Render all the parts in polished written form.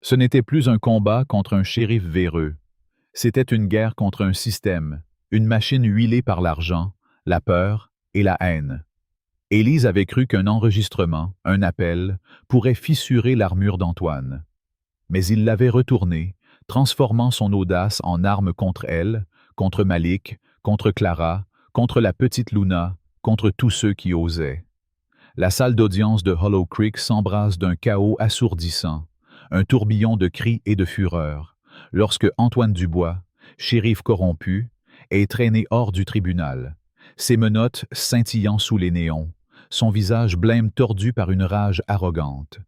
Ce n'était plus un combat contre un shérif véreux. C'était une guerre contre un système, une machine huilée par l'argent, la peur et la haine. Élise avait cru qu'un enregistrement, un appel, pourrait fissurer l'armure d'Antoine. Mais il l'avait retournée, transformant son audace en arme contre elle, contre Malik, contre Clara, contre la petite Luna, contre tous ceux qui osaient. La salle d'audience de Hollow Creek s'embrase d'un chaos assourdissant, un tourbillon de cris et de fureur, lorsque Antoine Dubois, shérif corrompu, est traîné hors du tribunal, ses menottes scintillant sous les néons, son visage blême tordu par une rage arrogante.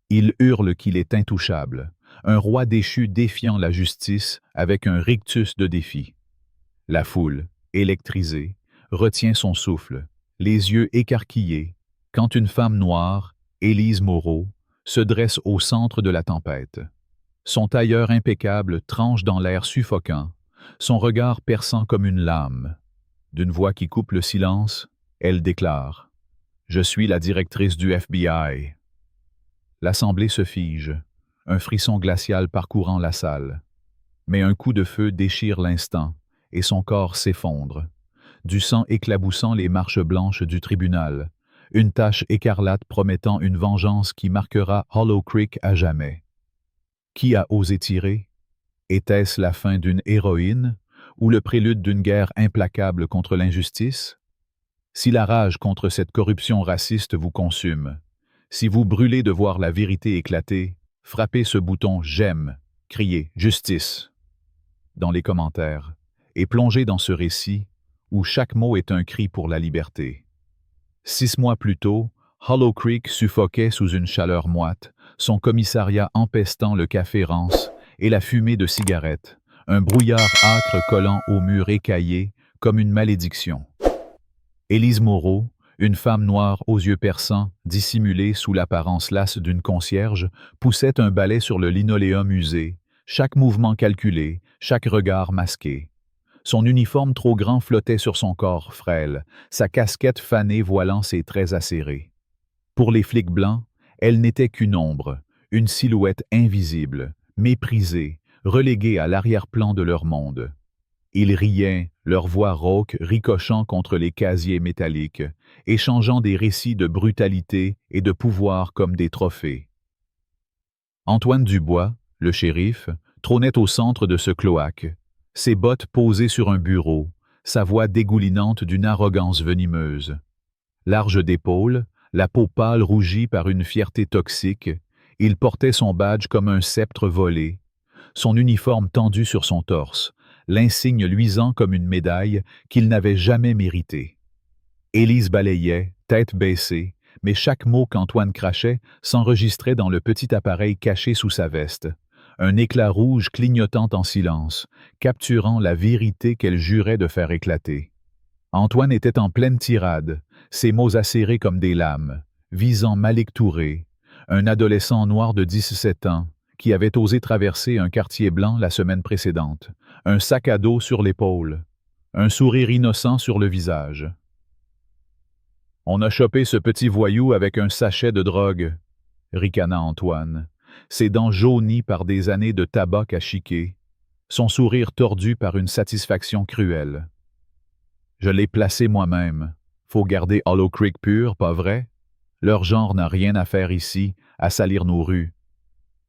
Il hurle qu'il est intouchable, un roi déchu défiant la justice avec un rictus de défi. La foule, électrisée, retient son souffle, les yeux écarquillés, quand une femme noire, Élise Moreau, se dresse au centre de la tempête. Son tailleur impeccable tranche dans l'air suffocant, son regard perçant comme une lame. D'une voix qui coupe le silence, elle déclare « Je suis la directrice du FBI ». L'assemblée se fige, un frisson glacial parcourant la salle. Mais un coup de feu déchire l'instant, et son corps s'effondre. Du sang éclaboussant les marches blanches du tribunal, une tache écarlate promettant une vengeance qui marquera Hollow Creek à jamais. Qui a osé tirer? Était-ce la fin d'une héroïne ou le prélude d'une guerre implacable contre l'injustice? Si la rage contre cette corruption raciste vous consume, si vous brûlez de voir la vérité éclater, frappez ce bouton « J'aime », criez « Justice » dans les commentaires et plongez dans ce récit où chaque mot est un cri pour la liberté. 6 mois plus tôt, Hollow Creek suffoquait sous une chaleur moite, son commissariat empestant le café rance et la fumée de cigarettes, un brouillard âcre collant aux murs écaillés comme une malédiction. Élise Moreau, une femme noire aux yeux perçants, dissimulée sous l'apparence lasse d'une concierge, poussait un balai sur le linoléum usé, chaque mouvement calculé, chaque regard masqué. Son uniforme trop grand flottait sur son corps frêle, sa casquette fanée voilant ses traits acérés. Pour les flics blancs, elle n'était qu'une ombre, une silhouette invisible, méprisée, reléguée à l'arrière-plan de leur monde. Ils riaient, leur voix rauque ricochant contre les casiers métalliques, échangeant des récits de brutalité et de pouvoir comme des trophées. Antoine Dubois, le shérif, trônait au centre de ce cloaque, ses bottes posées sur un bureau, sa voix dégoulinante d'une arrogance venimeuse. Large d'épaules, la peau pâle rougie par une fierté toxique, il portait son badge comme un sceptre volé, son uniforme tendu sur son torse, l'insigne luisant comme une médaille qu'il n'avait jamais méritée. Élise balayait, tête baissée, mais chaque mot qu'Antoine crachait s'enregistrait dans le petit appareil caché sous sa veste, un éclat rouge clignotant en silence, capturant la vérité qu'elle jurait de faire éclater. Antoine était en pleine tirade, ses mots acérés comme des lames, visant Malik Touré, un adolescent noir de 17 ans, qui avait osé traverser un quartier blanc la semaine précédente, un sac à dos sur l'épaule, un sourire innocent sur le visage. « On a chopé ce petit voyou avec un sachet de drogue », ricana Antoine, ses dents jaunies par des années de tabac à chiquer, son sourire tordu par une satisfaction cruelle. « Je l'ai placé moi-même. Faut garder Hollow Creek pur, pas vrai? Leur genre n'a rien à faire ici, à salir nos rues. »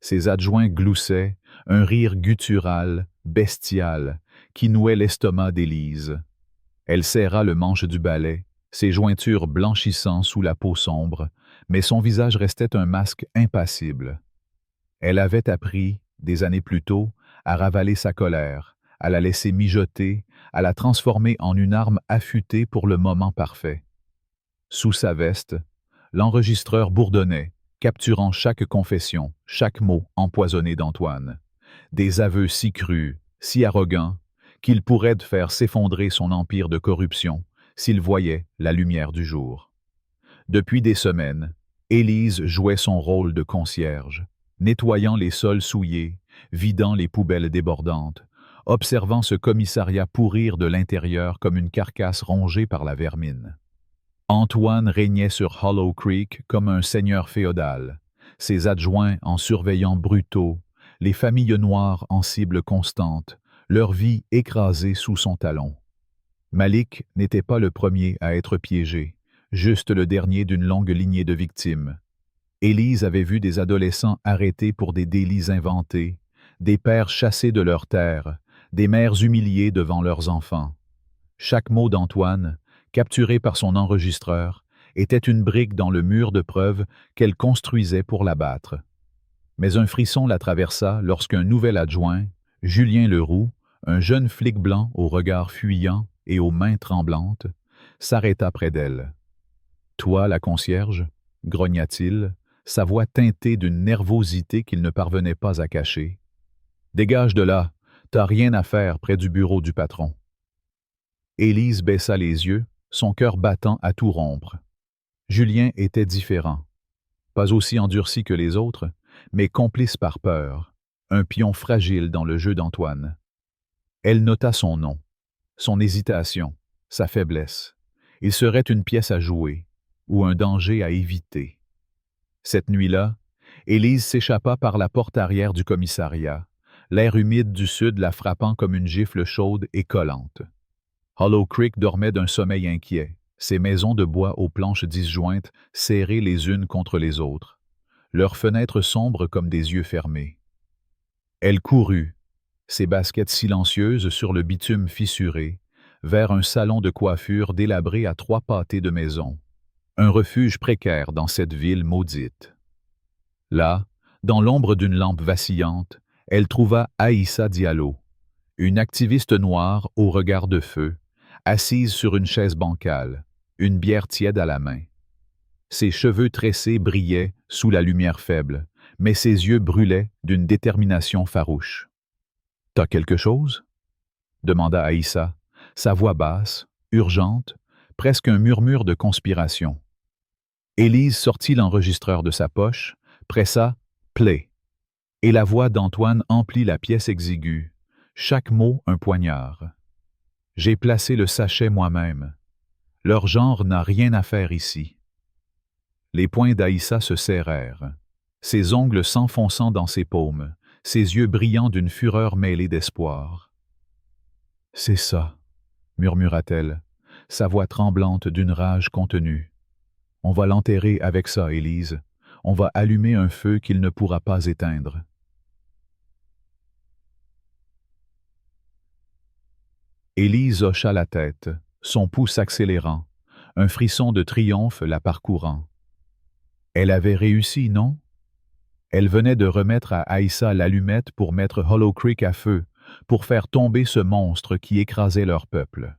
Ses adjoints gloussaient, un rire guttural, bestial, qui nouait l'estomac d'Élise. Elle serra le manche du balai, ses jointures blanchissant sous la peau sombre, mais son visage restait un masque impassible. Elle avait appris, des années plus tôt, à ravaler sa colère, à la laisser mijoter, à la transformer en une arme affûtée pour le moment parfait. Sous sa veste, l'enregistreur bourdonnait, capturant chaque confession, chaque mot empoisonné d'Antoine. Des aveux si crus, si arrogants, qu'ils pourraient faire s'effondrer son empire de corruption s'il voyait la lumière du jour. Depuis des semaines, Élise jouait son rôle de concierge, nettoyant les sols souillés, vidant les poubelles débordantes, observant ce commissariat pourrir de l'intérieur comme une carcasse rongée par la vermine. Antoine régnait sur Hollow Creek comme un seigneur féodal, ses adjoints en surveillant brutaux, les familles noires en cible constante, leur vie écrasée sous son talon. Malik n'était pas le premier à être piégé, juste le dernier d'une longue lignée de victimes. Élise avait vu des adolescents arrêtés pour des délits inventés, des pères chassés de leurs terres, des mères humiliées devant leurs enfants. Chaque mot d'Antoine, capturé par son enregistreur, était une brique dans le mur de preuves qu'elle construisait pour l'abattre. Mais un frisson la traversa lorsqu'un nouvel adjoint, Julien Leroux, un jeune flic blanc au regard fuyant et aux mains tremblantes, s'arrêta près d'elle. « Toi, la concierge ?» grogna-t-il, sa voix teintée d'une nervosité qu'il ne parvenait pas à cacher. « Dégage de là, t'as rien à faire près du bureau du patron. » Élise baissa les yeux, son cœur battant à tout rompre. Julien était différent. Pas aussi endurci que les autres, mais complice par peur, un pion fragile dans le jeu d'Antoine. Elle nota son nom, son hésitation, sa faiblesse. Il serait une pièce à jouer, ou un danger à éviter. Cette nuit-là, Élise s'échappa par la porte arrière du commissariat, l'air humide du sud la frappant comme une gifle chaude et collante. Hollow Creek dormait d'un sommeil inquiet, ses maisons de bois aux planches disjointes serrées les unes contre les autres, leurs fenêtres sombres comme des yeux fermés. Elle courut, ses baskets silencieuses sur le bitume fissuré, vers un salon de coiffure délabré à 3 pâtés de maisons, un refuge précaire dans cette ville maudite. Là, dans l'ombre d'une lampe vacillante, elle trouva Aïssa Diallo, une activiste noire au regard de feu, assise sur une chaise bancale, une bière tiède à la main. Ses cheveux tressés brillaient sous la lumière faible, mais ses yeux brûlaient d'une détermination farouche. « T'as quelque chose ?» demanda Aïssa, sa voix basse, urgente, presque un murmure de conspiration. Élise sortit l'enregistreur de sa poche, pressa « Play », et la voix d'Antoine emplit la pièce exiguë, chaque mot un poignard. « J'ai placé le sachet moi-même. Leur genre n'a rien à faire ici. » Les poings d'Aïssa se serrèrent, ses ongles s'enfonçant dans ses paumes, ses yeux brillant d'une fureur mêlée d'espoir. « C'est ça, » murmura-t-elle, sa voix tremblante d'une rage contenue. « On va l'enterrer avec ça, Élise. On va allumer un feu qu'il ne pourra pas éteindre. » Élise hocha la tête, son pouls s'accélérant, un frisson de triomphe la parcourant. Elle avait réussi, non? Elle venait de remettre à Aïssa l'allumette pour mettre Hollow Creek à feu, pour faire tomber ce monstre qui écrasait leur peuple.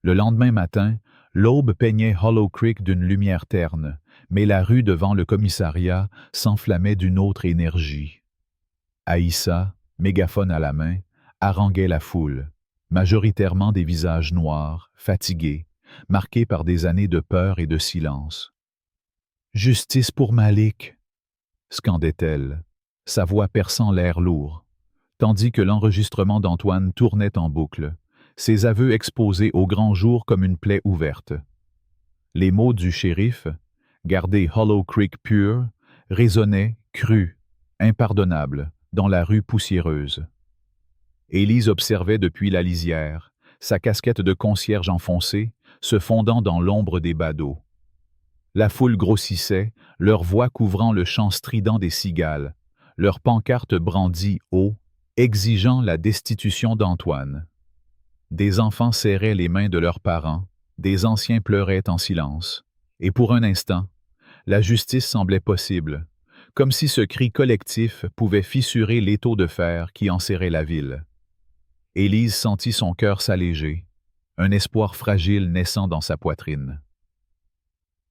Le lendemain matin, l'aube peignait Hollow Creek d'une lumière terne, mais la rue devant le commissariat s'enflammait d'une autre énergie. Aïssa, mégaphone à la main, haranguait la foule, majoritairement des visages noirs, fatigués, marqués par des années de peur et de silence. « Justice pour Malik !» scandait-elle, sa voix perçant l'air lourd, tandis que l'enregistrement d'Antoine tournait en boucle, ses aveux exposés au grand jour comme une plaie ouverte. Les mots du shérif, garder Hollow Creek pur, résonnaient, crus, impardonnables, dans la rue poussiéreuse. Élise observait depuis la lisière, sa casquette de concierge enfoncée, se fondant dans l'ombre des badauds. La foule grossissait, leurs voix couvrant le chant strident des cigales, leurs pancartes brandies haut, exigeant la destitution d'Antoine. Des enfants serraient les mains de leurs parents, des anciens pleuraient en silence, et pour un instant, la justice semblait possible, comme si ce cri collectif pouvait fissurer l'étau de fer qui enserrait la ville. Élise sentit son cœur s'alléger, un espoir fragile naissant dans sa poitrine.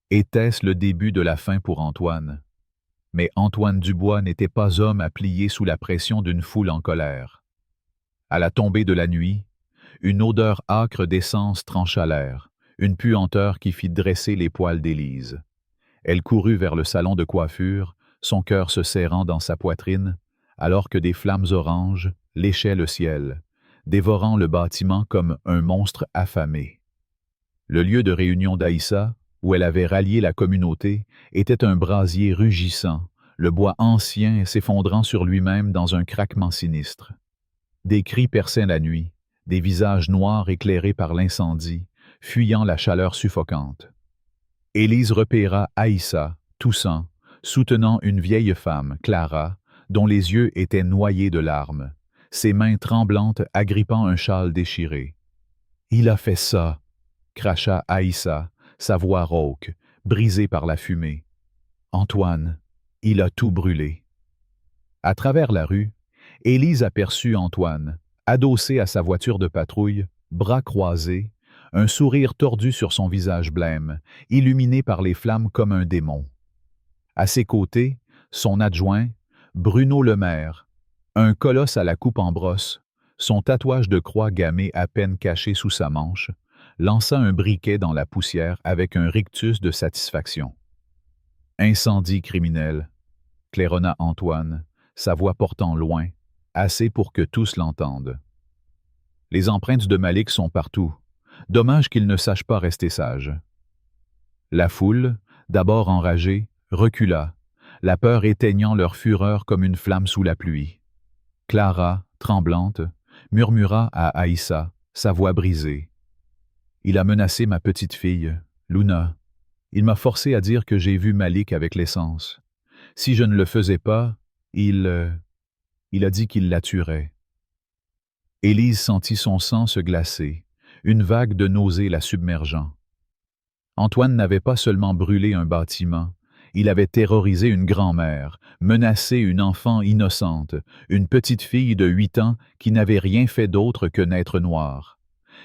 Était-ce le début de la fin pour Antoine? Mais Antoine Dubois n'était pas homme à plier sous la pression d'une foule en colère. À la tombée de la nuit, une odeur âcre d'essence trancha l'air, une puanteur qui fit dresser les poils d'Élise. Elle courut vers le salon de coiffure, son cœur se serrant dans sa poitrine, alors que des flammes oranges léchaient le ciel, dévorant le bâtiment comme un monstre affamé. Le lieu de réunion d'Aïssa, où elle avait rallié la communauté, était un brasier rugissant, le bois ancien s'effondrant sur lui-même dans un craquement sinistre. Des cris perçaient la nuit, des visages noirs éclairés par l'incendie, fuyant la chaleur suffocante. Élise repéra Aïssa, toussant, soutenant une vieille femme, Clara, dont les yeux étaient noyés de larmes, ses mains tremblantes agrippant un châle déchiré. « Il a fait ça !» cracha Aïssa, sa voix rauque, brisée par la fumée. « Antoine, il a tout brûlé. » À travers la rue, Élise aperçut Antoine, adossé à sa voiture de patrouille, bras croisés, un sourire tordu sur son visage blême, illuminé par les flammes comme un démon. À ses côtés, son adjoint, Bruno Lemaire, un colosse à la coupe en brosse, son tatouage de croix gammée à peine caché sous sa manche, lança un briquet dans la poussière avec un rictus de satisfaction. « Incendie criminel », claironna Antoine, sa voix portant loin, assez pour que tous l'entendent. « Les empreintes de Malik sont partout. Dommage qu'il ne sache pas rester sage. » La foule, d'abord enragée, recula, la peur éteignant leur fureur comme une flamme sous la pluie. Clara, tremblante, murmura à Aïssa, sa voix brisée. « Il a menacé ma petite fille, Luna. Il m'a forcé à dire que j'ai vu Malik avec l'essence. Si je ne le faisais pas, il a dit qu'il la tuerait. » Élise sentit son sang se glacer, une vague de nausée la submergeant. Antoine n'avait pas seulement brûlé un bâtiment, il avait terrorisé une grand-mère, menacé une enfant innocente, une petite fille de 8 ans qui n'avait rien fait d'autre que naître noire.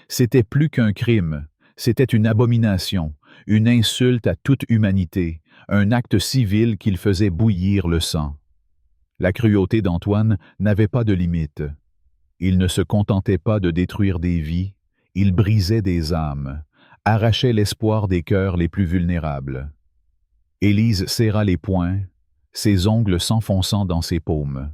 C'était plus qu'un crime, c'était une abomination, une insulte à toute humanité, un acte civil qu'il faisait bouillir le sang. La cruauté d'Antoine n'avait pas de limite. Il ne se contentait pas de détruire des vies, il brisait des âmes, arrachait l'espoir des cœurs les plus vulnérables. Élise serra les poings, ses ongles s'enfonçant dans ses paumes.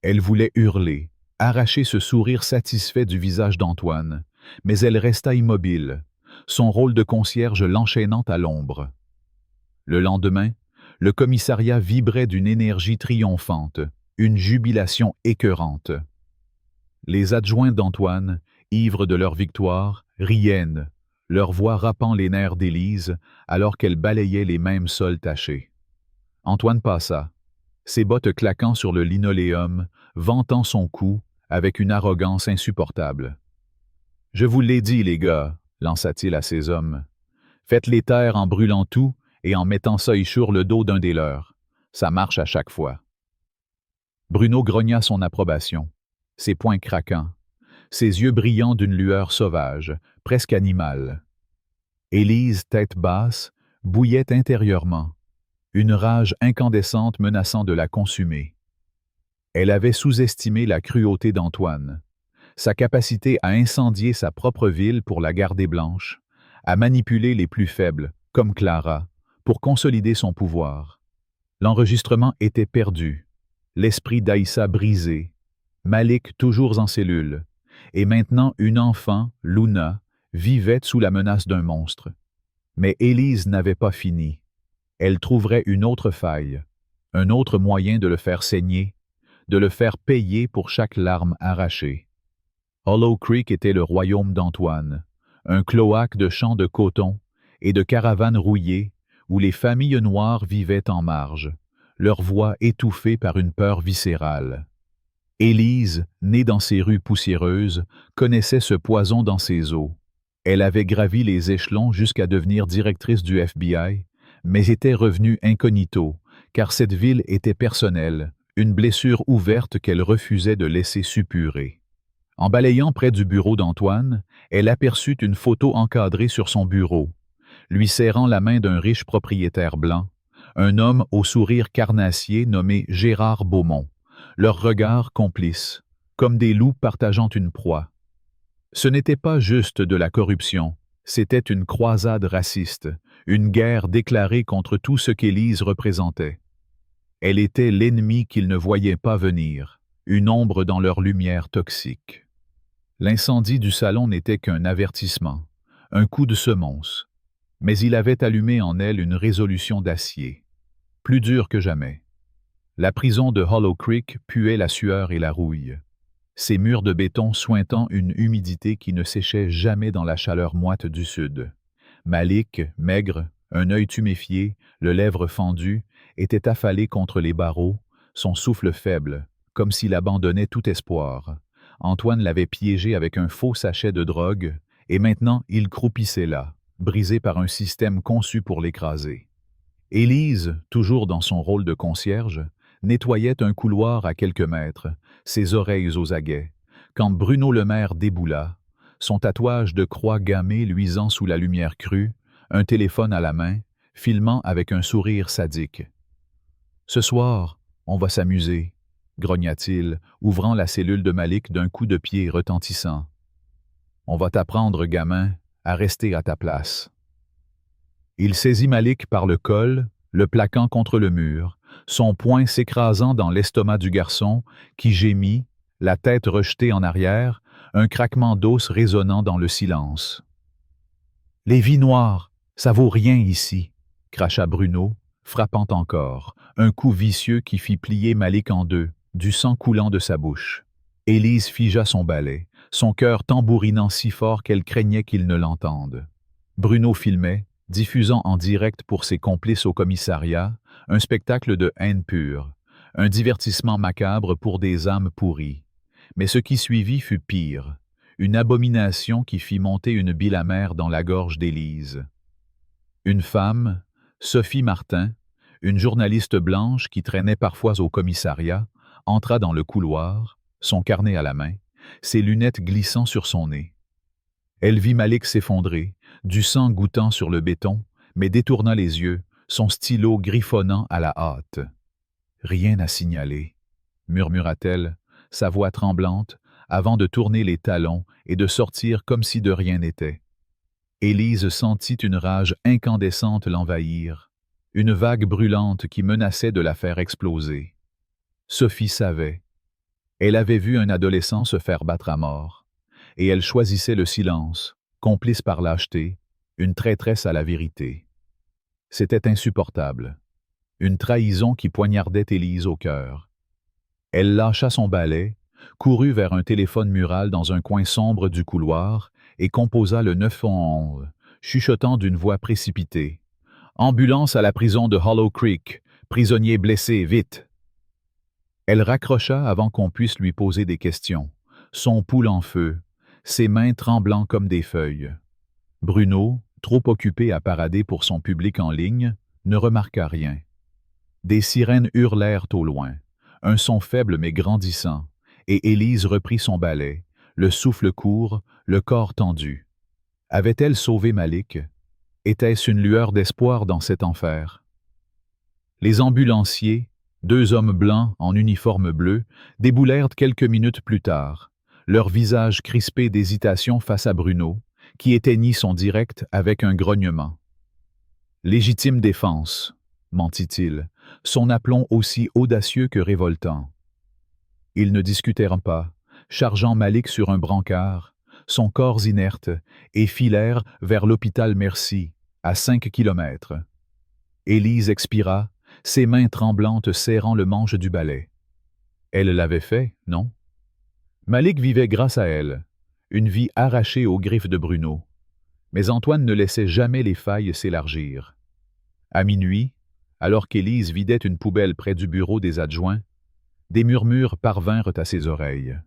Elle voulait hurler, arracher ce sourire satisfait du visage d'Antoine, mais elle resta immobile, son rôle de concierge l'enchaînant à l'ombre. Le lendemain, le commissariat vibrait d'une énergie triomphante, une jubilation écœurante. Les adjoints d'Antoine, ivres de leur victoire, riaient, leur voix râpant les nerfs d'Élise alors qu'elle balayait les mêmes sols tachés. Antoine passa, ses bottes claquant sur le linoléum, vantant son cou avec une arrogance insupportable. « Je vous l'ai dit, les gars, » lança-t-il à ses hommes. « Faites-les taire en brûlant tout et en mettant ça sur le dos d'un des leurs. Ça marche à chaque fois. » Bruno grogna son approbation, ses poings craquants, ses yeux brillants d'une lueur sauvage, presque animale. Élise, tête basse, bouillait intérieurement, une rage incandescente menaçant de la consumer. Elle avait sous-estimé la cruauté d'Antoine, sa capacité à incendier sa propre ville pour la garder blanche, à manipuler les plus faibles, comme Clara, pour consolider son pouvoir. L'enregistrement était perdu, l'esprit d'Aïssa brisé, Malik toujours en cellule, et maintenant une enfant, Luna, vivait sous la menace d'un monstre. Mais Élise n'avait pas fini. Elle trouverait une autre faille, un autre moyen de le faire saigner, de le faire payer pour chaque larme arrachée. Hollow Creek était le royaume d'Antoine, un cloaque de champs de coton et de caravanes rouillées où les familles noires vivaient en marge, leur voix étouffée par une peur viscérale. Élise, née dans ces rues poussiéreuses, connaissait ce poison dans ses os. Elle avait gravi les échelons jusqu'à devenir directrice du FBI, mais était revenue incognito, car cette ville était personnelle, une blessure ouverte qu'elle refusait de laisser suppurer. En balayant près du bureau d'Antoine, elle aperçut une photo encadrée sur son bureau, lui serrant la main d'un riche propriétaire blanc, un homme au sourire carnassier nommé Gérard Beaumont, leurs regards complices, comme des loups partageant une proie. Ce n'était pas juste de la corruption, c'était une croisade raciste, une guerre déclarée contre tout ce qu'Élise représentait. Elle était l'ennemi qu'ils ne voyaient pas venir, une ombre dans leur lumière toxique. L'incendie du salon n'était qu'un avertissement, un coup de semonce, mais il avait allumé en elle une résolution d'acier, plus dure que jamais. La prison de Hollow Creek puait la sueur et la rouille. Ses murs de béton suintant une humidité qui ne séchait jamais dans la chaleur moite du sud. Malik, maigre, un œil tuméfié, le lèvre fendu, était affalé contre les barreaux, son souffle faible, comme s'il abandonnait tout espoir. Antoine l'avait piégé avec un faux sachet de drogue, et maintenant il croupissait là, brisé par un système conçu pour l'écraser. Élise, toujours dans son rôle de concierge, nettoyait un couloir à quelques mètres, ses oreilles aux aguets, quand Bruno Lemaire déboula, son tatouage de croix gammée luisant sous la lumière crue, un téléphone à la main, filmant avec un sourire sadique. « Ce soir, on va s'amuser », grogna-t-il, ouvrant la cellule de Malik d'un coup de pied retentissant. « On va t'apprendre, gamin, à rester à ta place. » Il saisit Malik par le col, le plaquant contre le mur, son poing s'écrasant dans l'estomac du garçon, qui gémit, la tête rejetée en arrière, un craquement d'os résonnant dans le silence. « Les vies noires, ça vaut rien ici », cracha Bruno, frappant encore, un coup vicieux qui fit plier Malik en deux, du sang coulant de sa bouche. Élise figea son balai, son cœur tambourinant si fort qu'elle craignait qu'il ne l'entende. Bruno filmait, diffusant en direct pour ses complices au commissariat, un spectacle de haine pure, un divertissement macabre pour des âmes pourries. Mais ce qui suivit fut pire, une abomination qui fit monter une bile amère dans la gorge d'Élise. Une femme, Sophie Martin, une journaliste blanche qui traînait parfois au commissariat, entra dans le couloir, son carnet à la main, ses lunettes glissant sur son nez. Elle vit Malik s'effondrer, du sang gouttant sur le béton, mais détournant les yeux, son stylo griffonnant à la hâte. « Rien à signaler », murmura-t-elle, sa voix tremblante, avant de tourner les talons et de sortir comme si de rien n'était. Élise sentit une rage incandescente l'envahir, une vague brûlante qui menaçait de la faire exploser. Sophie savait. Elle avait vu un adolescent se faire battre à mort, et elle choisissait le silence, complice par lâcheté, une traîtresse à la vérité. C'était insupportable, une trahison qui poignardait Élise au cœur. Elle lâcha son balai, courut vers un téléphone mural dans un coin sombre du couloir et composa le 911, chuchotant d'une voix précipitée. « Ambulance à la prison de Hollow Creek, prisonnier blessé, vite !» Elle raccrocha avant qu'on puisse lui poser des questions, son pouls en feu, ses mains tremblant comme des feuilles. Bruno, trop occupé à parader pour son public en ligne, ne remarqua rien. Des sirènes hurlèrent au loin, un son faible mais grandissant, et Élise reprit son balai, le souffle court, le corps tendu. Avait-elle sauvé Malik? Était-ce une lueur d'espoir dans cet enfer? Les ambulanciers, deux hommes blancs en uniforme bleu, déboulèrent quelques minutes plus tard, leur visage crispé d'hésitation face à Bruno, qui éteignit son direct avec un grognement. « Légitime défense », mentit-il, son aplomb aussi audacieux que révoltant. Ils ne discutèrent pas, chargeant Malik sur un brancard, son corps inerte, et filèrent vers l'hôpital Merci, à 5 kilomètres. Élise expira, ses mains tremblantes serrant le manche du balai. Elle l'avait fait, non? Malik vivait grâce à elle, une vie arrachée aux griffes de Bruno. Mais Antoine ne laissait jamais les failles s'élargir. À minuit, alors qu'Élise vidait une poubelle près du bureau des adjoints, des murmures parvinrent à ses oreilles.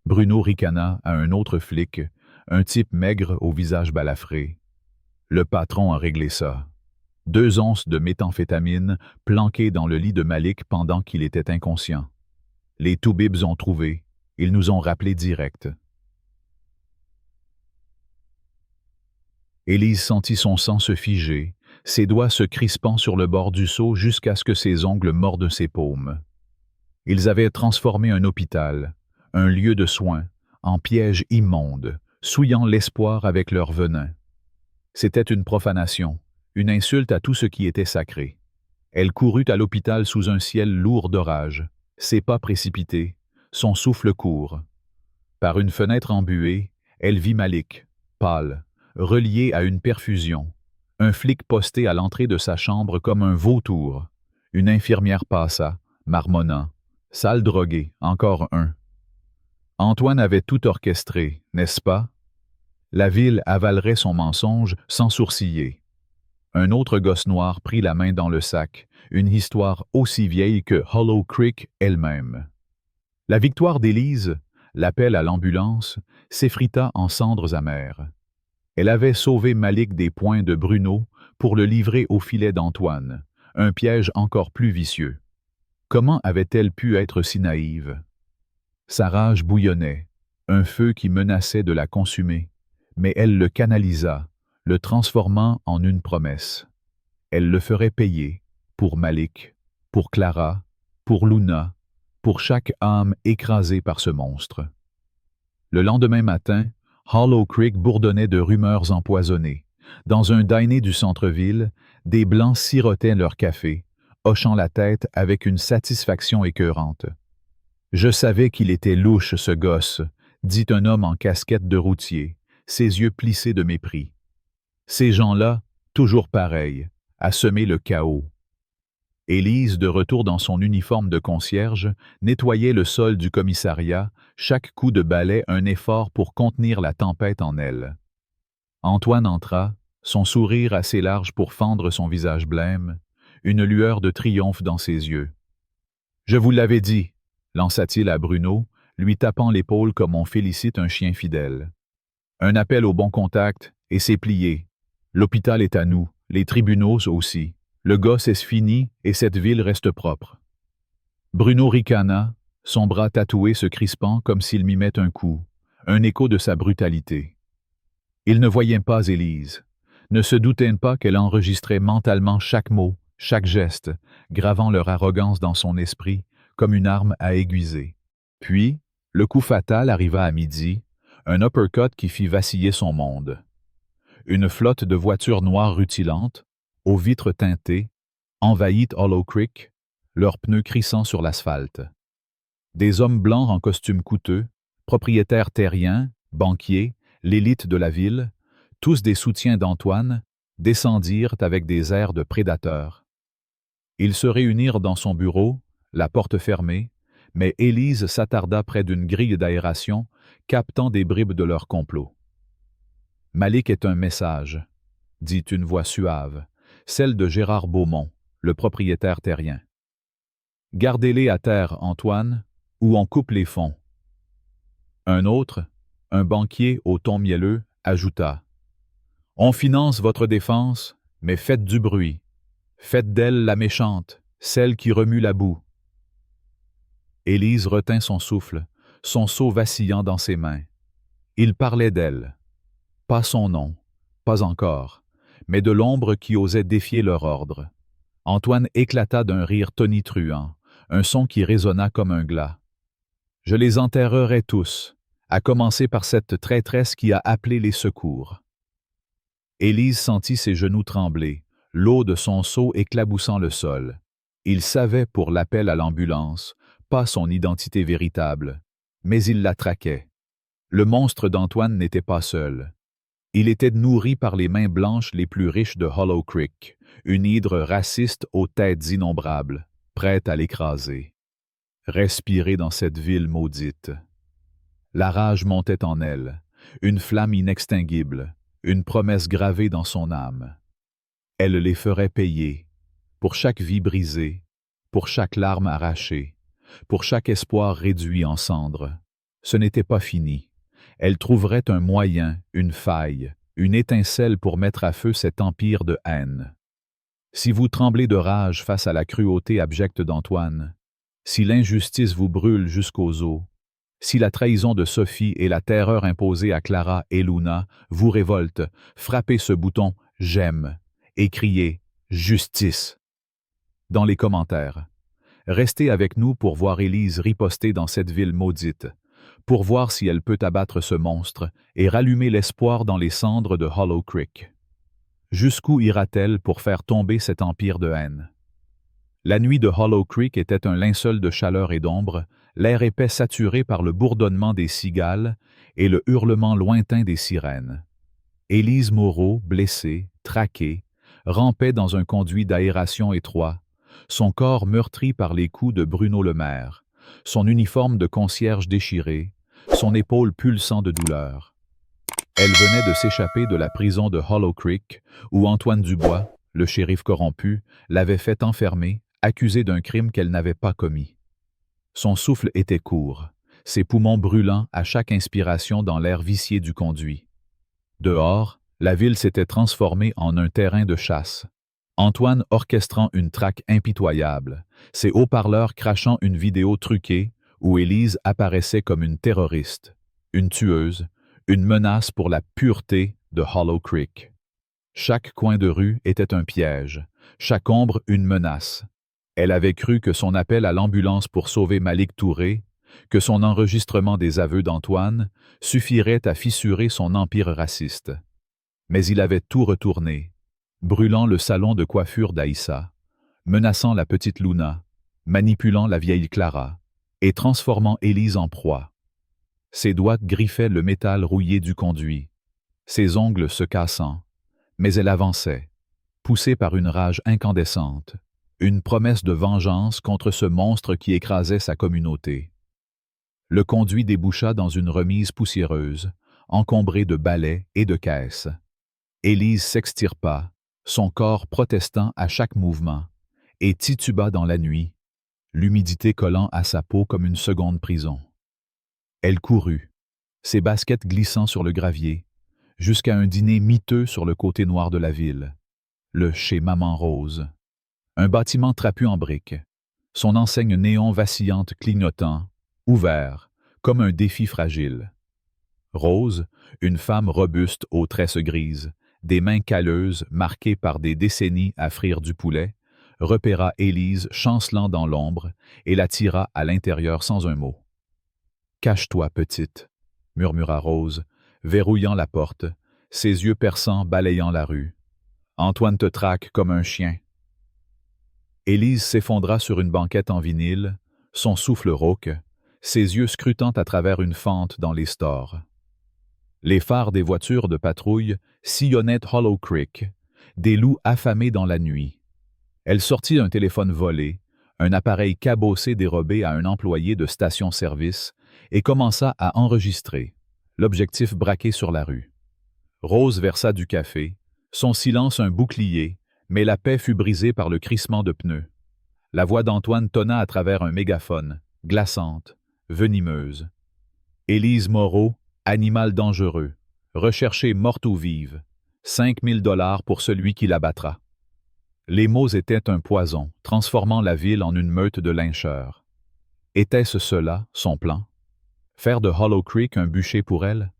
Bruno ricana à un autre flic, un type maigre au visage balafré. Le patron a réglé ça. 2 onces de méthamphétamine planquées dans le lit de Malik pendant qu'il était inconscient. Les toubibs ont trouvé. Ils nous ont rappelé direct. Élise sentit son sang se figer, ses doigts se crispant sur le bord du seau jusqu'à ce que ses ongles mordent ses paumes. Ils avaient transformé un hôpital, un lieu de soins, en piège immonde, souillant l'espoir avec leur venin. C'était une profanation, une insulte à tout ce qui était sacré. Elle courut à l'hôpital sous un ciel lourd d'orage, ses pas précipités, son souffle court. Par une fenêtre embuée, elle vit Malik, pâle, relié à une perfusion, un flic posté à l'entrée de sa chambre comme un vautour. Une infirmière passa, marmonnant. Sale drogué, encore un. Antoine avait tout orchestré, n'est-ce pas? La ville avalerait son mensonge sans sourciller. Un autre gosse noir prit la main dans le sac, une histoire aussi vieille que Hollow Creek elle-même. La victoire d'Élise, l'appel à l'ambulance, s'effrita en cendres amères. Elle avait sauvé Malik des poings de Bruno pour le livrer au filet d'Antoine, un piège encore plus vicieux. Comment avait-elle pu être si naïve? Sa rage bouillonnait, un feu qui menaçait de la consumer, mais elle le canalisa, le transformant en une promesse. Elle le ferait payer, pour Malik, pour Clara, pour Luna, pour chaque âme écrasée par ce monstre. Le lendemain matin, Hollow Creek bourdonnait de rumeurs empoisonnées. Dans un dîner du centre-ville, des Blancs sirotaient leur café, hochant la tête avec une satisfaction écœurante. « Je savais qu'il était louche, ce gosse », dit un homme en casquette de routier, ses yeux plissés de mépris. Ces gens-là, toujours pareils, à semer le chaos. Élise, de retour dans son uniforme de concierge, nettoyait le sol du commissariat, chaque coup de balai un effort pour contenir la tempête en elle. Antoine entra, son sourire assez large pour fendre son visage blême, une lueur de triomphe dans ses yeux. « Je vous l'avais dit », lança-t-il à Bruno, lui tapant l'épaule comme on félicite un chien fidèle. « Un appel au bon contact, et c'est plié. L'hôpital est à nous, les tribunaux aussi. Le gosse est fini et cette ville reste propre. » Bruno ricana, son bras tatoué se crispant comme s'il mimait un coup, un écho de sa brutalité. Il ne voyait pas Élise, ne se doutait pas qu'elle enregistrait mentalement chaque mot, chaque geste, gravant leur arrogance dans son esprit comme une arme à aiguiser. Puis, le coup fatal arriva à midi, un uppercut qui fit vaciller son monde. Une flotte de voitures noires rutilantes, aux vitres teintées, envahit Hollow Creek, leurs pneus crissant sur l'asphalte. Des hommes blancs en costumes coûteux, propriétaires terriens, banquiers, l'élite de la ville, tous des soutiens d'Antoine, descendirent avec des airs de prédateurs. Ils se réunirent dans son bureau, la porte fermée, mais Élise s'attarda près d'une grille d'aération, captant des bribes de leur complot. « Malik est un message », dit une voix suave, celle de Gérard Beaumont, le propriétaire terrien. « Gardez-les à terre, Antoine, ou on coupe les fonds. » Un autre, un banquier au ton mielleux, ajouta « On finance votre défense, mais faites du bruit. Faites d'elle la méchante, celle qui remue la boue. » Élise retint son souffle, son seau vacillant dans ses mains. Il parlait d'elle. Pas son nom, pas encore, mais de l'ombre qui osait défier leur ordre. Antoine éclata d'un rire tonitruant, un son qui résonna comme un glas. « Je les enterrerai tous, à commencer par cette traîtresse qui a appelé les secours. » Élise sentit ses genoux trembler, l'eau de son seau éclaboussant le sol. Il savait pour l'appel à l'ambulance, pas son identité véritable, mais il la traquait. Le monstre d'Antoine n'était pas seul. Il était nourri par les mains blanches les plus riches de Hollow Creek, une hydre raciste aux têtes innombrables, prête à l'écraser. Respirer dans cette ville maudite. La rage montait en elle, une flamme inextinguible, une promesse gravée dans son âme. Elle les ferait payer, pour chaque vie brisée, pour chaque larme arrachée, pour chaque espoir réduit en cendres. Ce n'était pas fini. Elle trouverait un moyen, une faille, une étincelle pour mettre à feu cet empire de haine. Si vous tremblez de rage face à la cruauté abjecte d'Antoine, si l'injustice vous brûle jusqu'aux os, si la trahison de Sophie et la terreur imposée à Clara et Luna vous révoltent, frappez ce bouton « J'aime » et criez « Justice » dans les commentaires. Restez avec nous pour voir Élise riposter dans cette ville maudite, pour voir si elle peut abattre ce monstre et rallumer l'espoir dans les cendres de Hollow Creek. Jusqu'où ira-t-elle pour faire tomber cet empire de haine? La nuit de Hollow Creek était un linceul de chaleur et d'ombre, l'air épais saturé par le bourdonnement des cigales et le hurlement lointain des sirènes. Élise Moreau, blessée, traquée, rampait dans un conduit d'aération étroit, son corps meurtri par les coups de Bruno Le Maire, son uniforme de concierge déchiré, son épaule pulsant de douleur. Elle venait de s'échapper de la prison de Hollow Creek, où Antoine Dubois, le shérif corrompu, l'avait fait enfermer, accusé d'un crime qu'elle n'avait pas commis. Son souffle était court, ses poumons brûlants à chaque inspiration dans l'air vicié du conduit. Dehors, la ville s'était transformée en un terrain de chasse. Antoine orchestrant une traque impitoyable, ses haut-parleurs crachant une vidéo truquée où Élise apparaissait comme une terroriste, une tueuse, une menace pour la pureté de Hollow Creek. Chaque coin de rue était un piège, chaque ombre une menace. Elle avait cru que son appel à l'ambulance pour sauver Malik Touré, que son enregistrement des aveux d'Antoine, suffirait à fissurer son empire raciste. Mais il avait tout retourné, brûlant le salon de coiffure d'Aïssa, menaçant la petite Luna, manipulant la vieille Clara, et transformant Élise en proie. Ses doigts griffaient le métal rouillé du conduit, ses ongles se cassant, mais elle avançait, poussée par une rage incandescente, une promesse de vengeance contre ce monstre qui écrasait sa communauté. Le conduit déboucha dans une remise poussiéreuse, encombrée de balais et de caisses. Élise s'extirpa, son corps protestant à chaque mouvement, et tituba dans la nuit, l'humidité collant à sa peau comme une seconde prison. Elle courut, ses baskets glissant sur le gravier, jusqu'à un dîner miteux sur le côté noir de la ville, le Chez Maman Rose. Un bâtiment trapu en briques, son enseigne néon vacillante clignotant, ouvert, comme un défi fragile. Rose, une femme robuste aux tresses grises, des mains calleuses marquées par des décennies à frire du poulet, repéra Élise chancelant dans l'ombre et la tira à l'intérieur sans un mot. « Cache-toi, petite », murmura Rose, verrouillant la porte, ses yeux perçants balayant la rue. « Antoine te traque comme un chien. » Élise s'effondra sur une banquette en vinyle, son souffle rauque, ses yeux scrutant à travers une fente dans les stores. Les phares des voitures de patrouille sillonnaient Hollow Creek, des loups affamés dans la nuit. Elle sortit un téléphone volé, un appareil cabossé dérobé à un employé de station-service, et commença à enregistrer, l'objectif braqué sur la rue. Rose versa du café, son silence un bouclier, mais la paix fut brisée par le crissement de pneus. La voix d'Antoine tonna à travers un mégaphone, glaçante, venimeuse. Élise Moreau, animal dangereux, recherchée morte ou vive, 5 000 $ pour celui qui l'abattra. Les mots étaient un poison, transformant la ville en une meute de lyncheurs. Était-ce cela, son plan? Faire de Hollow Creek un bûcher pour elle?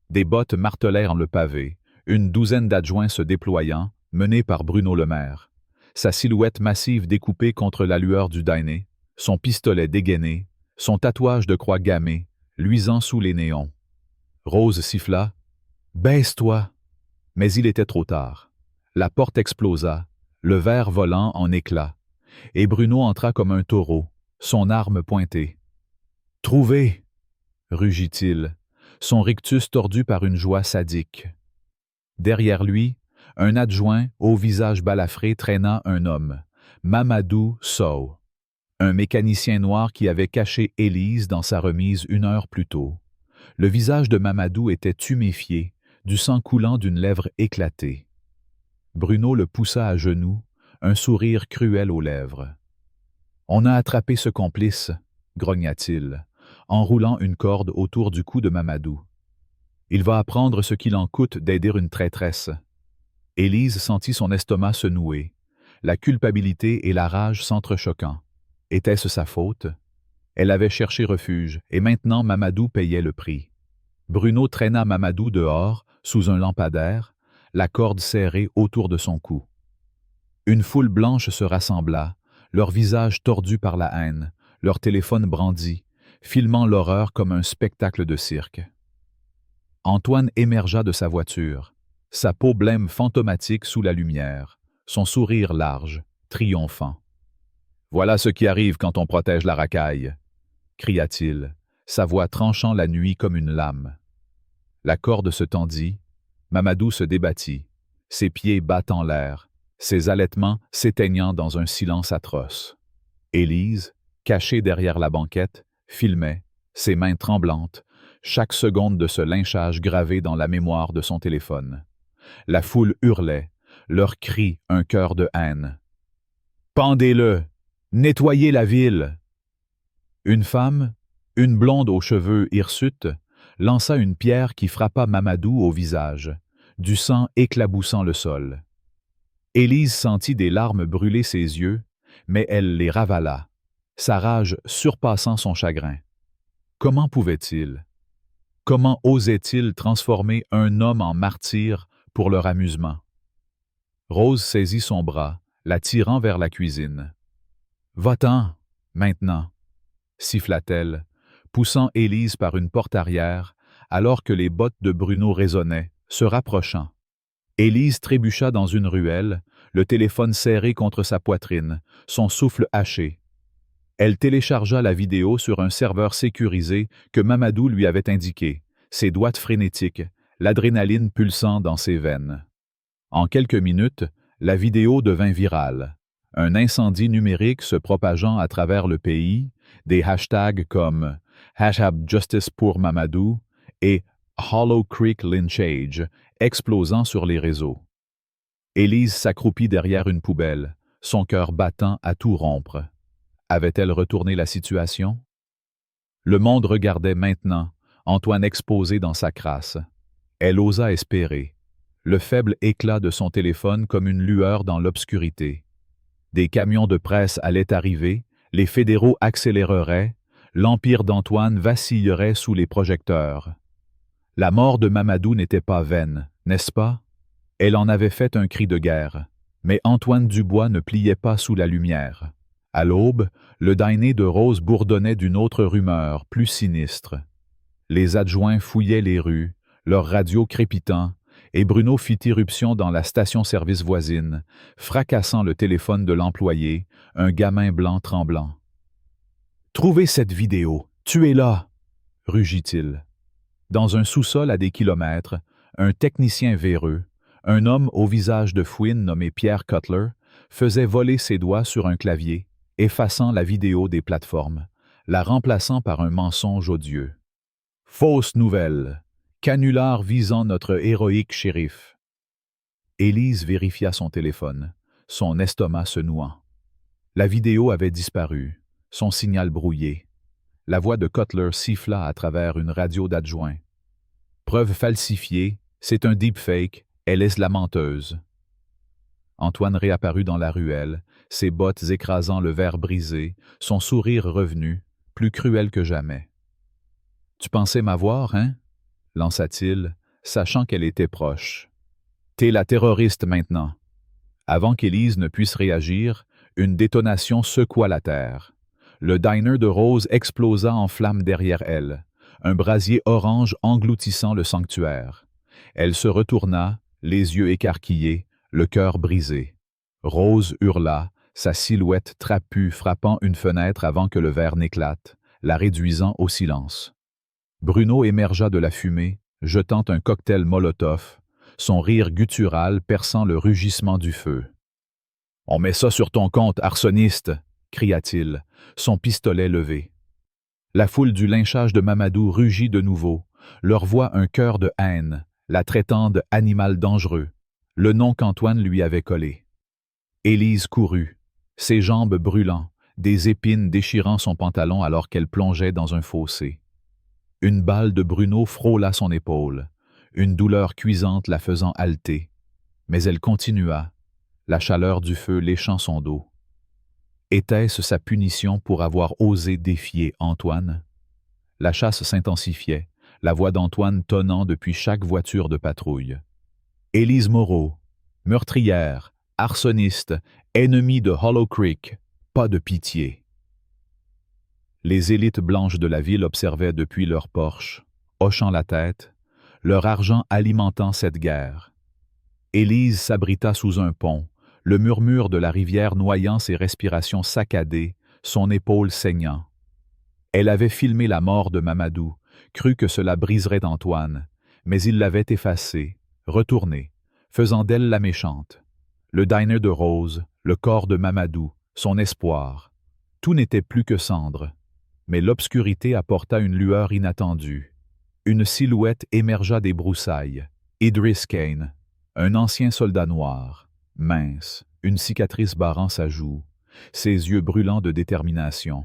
Des bottes martelèrent le pavé, une douzaine d'adjoints se déployant, menés par Bruno Le Maire. Sa silhouette massive découpée contre la lueur du dîner, son pistolet dégainé, son tatouage de croix gammée, luisant sous les néons. Rose siffla « Baisse-toi !» Mais il était trop tard. La porte explosa, le verre volant en éclats, et Bruno entra comme un taureau, son arme pointée. « Trouvez !» rugit-il, son rictus tordu par une joie sadique. Derrière lui, un adjoint au visage balafré traîna un homme, Mamadou Sow, un mécanicien noir qui avait caché Élise dans sa remise 1 heure plus tôt. Le visage de Mamadou était tuméfié, du sang coulant d'une lèvre éclatée. Bruno le poussa à genoux, un sourire cruel aux lèvres. « On a attrapé ce complice, » grogna-t-il, enroulant une corde autour du cou de Mamadou. « Il va apprendre ce qu'il en coûte d'aider une traîtresse. » Élise sentit son estomac se nouer, la culpabilité et la rage s'entrechoquant. Était-ce sa faute? Elle avait cherché refuge, et maintenant Mamadou payait le prix. Bruno traîna Mamadou dehors, sous un lampadaire, la corde serrée autour de son cou. Une foule blanche se rassembla, leurs visages tordus par la haine, leurs téléphones brandis, filmant l'horreur comme un spectacle de cirque. Antoine émergea de sa voiture, sa peau blême fantomatique sous la lumière, son sourire large, triomphant. « Voilà ce qui arrive quand on protège la racaille !» cria-t-il, sa voix tranchant la nuit comme une lame. La corde se tendit, Mamadou se débattit, ses pieds battant l'air, ses halètements s'éteignant dans un silence atroce. Élise, cachée derrière la banquette, filmait, ses mains tremblantes, chaque seconde de ce lynchage gravé dans la mémoire de son téléphone. La foule hurlait, leurs cris un cœur de haine. « Pendez-le! Nettoyez la ville! » Une femme, une blonde aux cheveux hirsutes, lança une pierre qui frappa Mamadou au visage, du sang éclaboussant le sol. Élise sentit des larmes brûler ses yeux, mais elle les ravala, sa rage surpassant son chagrin. Comment pouvait-il? Comment osait-il transformer un homme en martyr pour leur amusement? Rose saisit son bras, la tirant vers la cuisine. « Va-t'en, maintenant !» siffla-t-elle, poussant Élise par une porte arrière, alors que les bottes de Bruno résonnaient, se rapprochant. Élise trébucha dans une ruelle, le téléphone serré contre sa poitrine, son souffle haché. Elle téléchargea la vidéo sur un serveur sécurisé que Mamadou lui avait indiqué, ses doigts frénétiques, l'adrénaline pulsant dans ses veines. En quelques minutes, la vidéo devint virale. Un incendie numérique se propageant à travers le pays, des hashtags comme #Justice pour Mamadou et Hollow Creek Lynchage explosant sur les réseaux. Élise s'accroupit derrière une poubelle, son cœur battant à tout rompre. Avait-elle retourné la situation? Le monde regardait maintenant, Antoine exposé dans sa crasse. Elle osa espérer. Le faible éclat de son téléphone comme une lueur dans l'obscurité. Des camions de presse allaient arriver, les fédéraux accéléreraient, l'empire d'Antoine vacillerait sous les projecteurs. La mort de Mamadou n'était pas vaine, n'est-ce pas? Elle en avait fait un cri de guerre, mais Antoine Dubois ne pliait pas sous la lumière. À l'aube, le dîner de Rose bourdonnait d'une autre rumeur, plus sinistre. Les adjoints fouillaient les rues, leurs radios crépitant, et Bruno fit irruption dans la station-service voisine, fracassant le téléphone de l'employé, un gamin blanc tremblant. « Trouvez cette vidéo, tuez-la !» rugit-il. Dans un sous-sol à des kilomètres, un technicien véreux, un homme au visage de fouine nommé Pierre Cutler, faisait voler ses doigts sur un clavier, effaçant la vidéo des plateformes, la remplaçant par un mensonge odieux. Fausse nouvelle. Canular visant notre héroïque shérif. Élise vérifia son téléphone, son estomac se nouant. La vidéo avait disparu, son signal brouillé. La voix de Cutler siffla à travers une radio d'adjoint. Preuve falsifiée, c'est un deepfake, elle est la menteuse. Antoine réapparut dans la ruelle, ses bottes écrasant le verre brisé, son sourire revenu, plus cruel que jamais. « Tu pensais m'avoir, hein? » lança-t-il, sachant qu'elle était proche. « T'es la terroriste maintenant. » Avant qu'Élise ne puisse réagir, une détonation secoua la terre. Le diner de Rose explosa en flammes derrière elle, un brasier orange engloutissant le sanctuaire. Elle se retourna, les yeux écarquillés, le cœur brisé. Rose hurla, sa silhouette trapue frappant une fenêtre avant que le verre n'éclate, la réduisant au silence. Bruno émergea de la fumée, jetant un cocktail Molotov, son rire guttural perçant le rugissement du feu. « On met ça sur ton compte, arsoniste !» cria-t-il, son pistolet levé. La foule du lynchage de Mamadou rugit de nouveau, leur voix un cœur de haine, la traitant de animal dangereux, le nom qu'Antoine lui avait collé. Élise courut, ses jambes brûlant, des épines déchirant son pantalon alors qu'elle plongeait dans un fossé. Une balle de Bruno frôla son épaule, une douleur cuisante la faisant halter. Mais elle continua, la chaleur du feu léchant son dos. Était-ce sa punition pour avoir osé défier Antoine? La chasse s'intensifiait, la voix d'Antoine tonnant depuis chaque voiture de patrouille. Élise Moreau, meurtrière, arsoniste, ennemie de Hollow Creek, pas de pitié. Les élites blanches de la ville observaient depuis leur porche, hochant la tête, leur argent alimentant cette guerre. Élise s'abrita sous un pont, le murmure de la rivière noyant ses respirations saccadées, son épaule saignant. Elle avait filmé la mort de Mamadou, cru que cela briserait Antoine, mais il l'avait effacée, retournée, faisant d'elle la méchante. Le diner de Rose, le corps de Mamadou, son espoir. Tout n'était plus que cendre. Mais l'obscurité apporta une lueur inattendue. Une silhouette émergea des broussailles. Idris Kane, un ancien soldat noir, mince, une cicatrice barrant sa joue, ses yeux brûlants de détermination.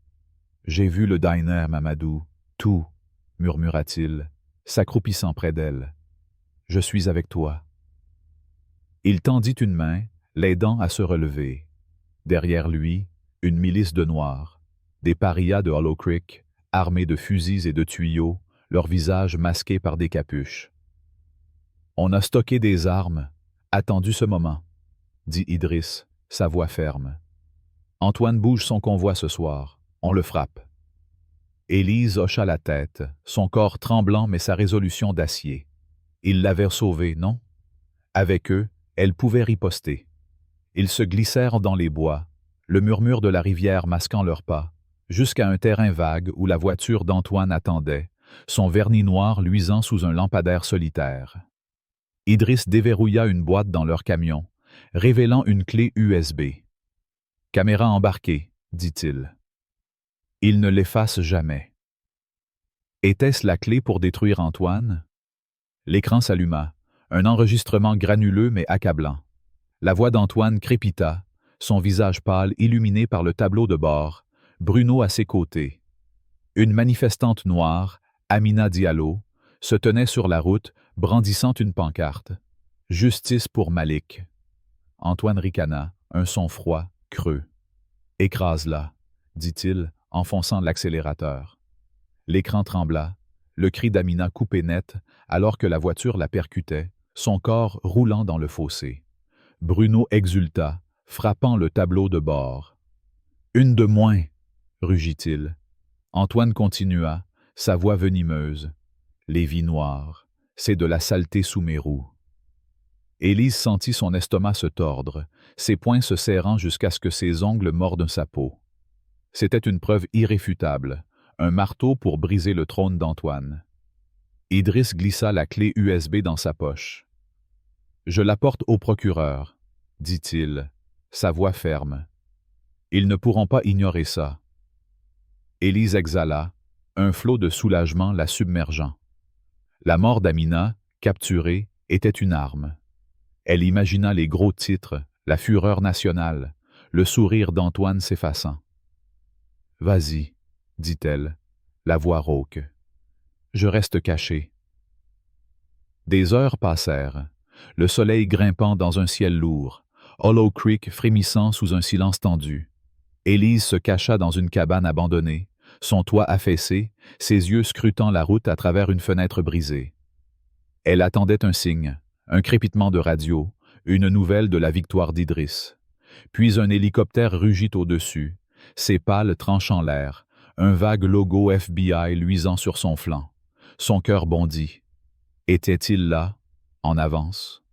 « J'ai vu le diner, Mamadou, tout, » murmura-t-il, s'accroupissant près d'elle. « Je suis avec toi. » Il tendit une main, l'aidant à se relever. Derrière lui, une milice de noirs, des parias de Hollow Creek, armés de fusils et de tuyaux, leurs visages masqués par des capuches. « On a stocké des armes, attendu ce moment, » dit Idris, sa voix ferme. « Antoine bouge son convoi ce soir, on le frappe. » Élise hocha la tête, son corps tremblant mais sa résolution d'acier. Ils l'avaient sauvée, non? Avec eux, elle pouvait riposter. Ils se glissèrent dans les bois, le murmure de la rivière masquant leurs pas, jusqu'à un terrain vague où la voiture d'Antoine attendait, son vernis noir luisant sous un lampadaire solitaire. Idris déverrouilla une boîte dans leur camion, révélant une clé USB. « Caméra embarquée », dit-il. « Il ne l'efface jamais. » Était-ce la clé pour détruire Antoine? L'écran s'alluma, un enregistrement granuleux mais accablant. La voix d'Antoine crépita, son visage pâle illuminé par le tableau de bord, Bruno à ses côtés. Une manifestante noire, Amina Diallo, se tenait sur la route, brandissant une pancarte. « Justice pour Malik. » Antoine ricana, un son froid, creux. « Écrase-la, » dit-il, enfonçant l'accélérateur. L'écran trembla, le cri d'Amina coupé net, alors que la voiture la percutait, son corps roulant dans le fossé. Bruno exulta, frappant le tableau de bord. « Une de moins !» rugit-il. Antoine continua, sa voix venimeuse. « Les vies noires, c'est de la saleté sous mes roues. » Élise sentit son estomac se tordre, ses poings se serrant jusqu'à ce que ses ongles mordent sa peau. C'était une preuve irréfutable, un marteau pour briser le trône d'Antoine. Idris glissa la clé USB dans sa poche. « Je l'apporte au procureur, » dit-il, sa voix ferme. « Ils ne pourront pas ignorer ça. » Élise exhala, un flot de soulagement la submergeant. La mort d'Amina, capturée, était une arme. Elle imagina les gros titres, la fureur nationale, le sourire d'Antoine s'effaçant. « Vas-y, » dit-elle, la voix rauque. « Je reste caché. » Des heures passèrent, le soleil grimpant dans un ciel lourd, Hollow Creek frémissant sous un silence tendu. Élise se cacha dans une cabane abandonnée, son toit affaissé, ses yeux scrutant la route à travers une fenêtre brisée. Elle attendait un signe, un crépitement de radio, une nouvelle de la victoire d'Idris. Puis un hélicoptère rugit au-dessus, ses pales tranchant l'air, un vague logo FBI luisant sur son flanc. Son cœur bondit. Était-il là, en avance?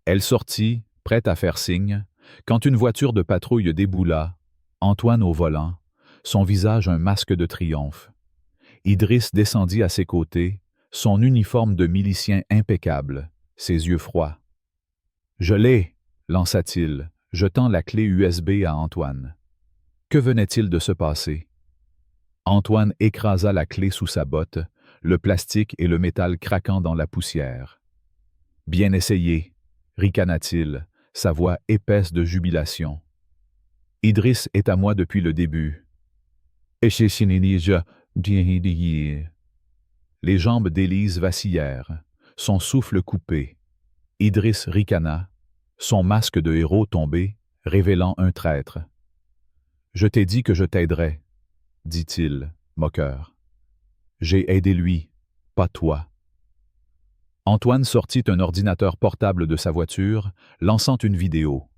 Elle sortit, prête à faire signe, quand une voiture de patrouille déboula, Antoine au volant, son visage un masque de triomphe. Idris descendit à ses côtés, son uniforme de milicien impeccable, ses yeux froids. « Je l'ai !» lança-t-il, jetant la clé USB à Antoine. Que venait-il de se passer? Antoine écrasa la clé sous sa botte, le plastique et le métal craquant dans la poussière. « Bien essayé !» ricana-t-il, sa voix épaisse de jubilation. « Idris est à moi depuis le début. » Les jambes d'Élise vacillèrent, son souffle coupé. Idris ricana, son masque de héros tombé, révélant un traître. « Je t'ai dit que je t'aiderais, » dit-il, moqueur. « J'ai aidé lui, pas toi. » Antoine sortit un ordinateur portable de sa voiture, lançant une vidéo.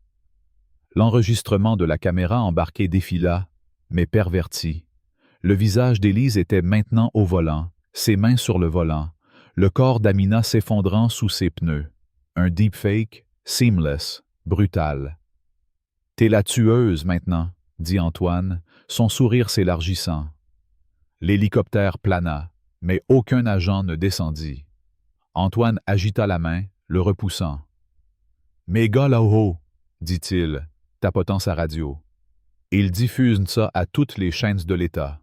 L'enregistrement de la caméra embarquée défila, mais perverti. Le visage d'Élise était maintenant au volant, ses mains sur le volant, le corps d'Amina s'effondrant sous ses pneus. Un deepfake, seamless, brutal. « T'es la tueuse maintenant, » dit Antoine, son sourire s'élargissant. L'hélicoptère plana, mais aucun agent ne descendit. Antoine agita la main, le repoussant. Mes gars là-haut, dit-il, tapotant sa radio. Il diffuse ça à toutes les chaînes de l'État.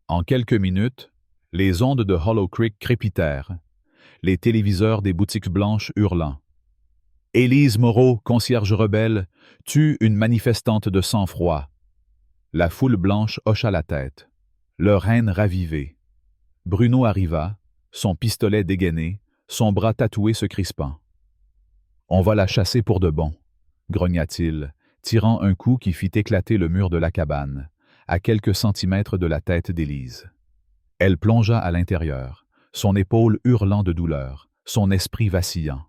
En quelques minutes, les ondes de Hollow Creek crépitèrent, les téléviseurs des boutiques blanches hurlant. Élise Moreau, concierge rebelle, tue une manifestante de sang-froid. La foule blanche hocha la tête, leur haine ravivée. Bruno arriva, son pistolet dégainé, son bras tatoué se crispant. On va la chasser pour de bon, grogna-t-il, tirant un coup qui fit éclater le mur de la cabane, à quelques centimètres de la tête d'Élise. Elle plongea à l'intérieur, son épaule hurlant de douleur, son esprit vacillant.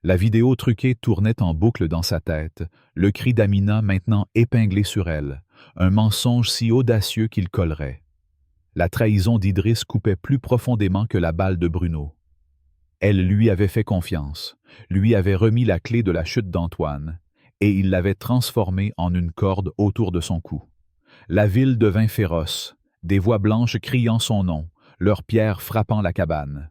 La vidéo truquée tournait en boucle dans sa tête, le cri d'Amina maintenant épinglé sur elle, un mensonge si audacieux qu'il collerait. La trahison d'Idriss coupait plus profondément que la balle de Bruno. Elle lui avait fait confiance, lui avait remis la clé de la chute d'Antoine, et il l'avait transformée en une corde autour de son cou. La ville devint féroce, des voix blanches criant son nom, leurs pierres frappant la cabane.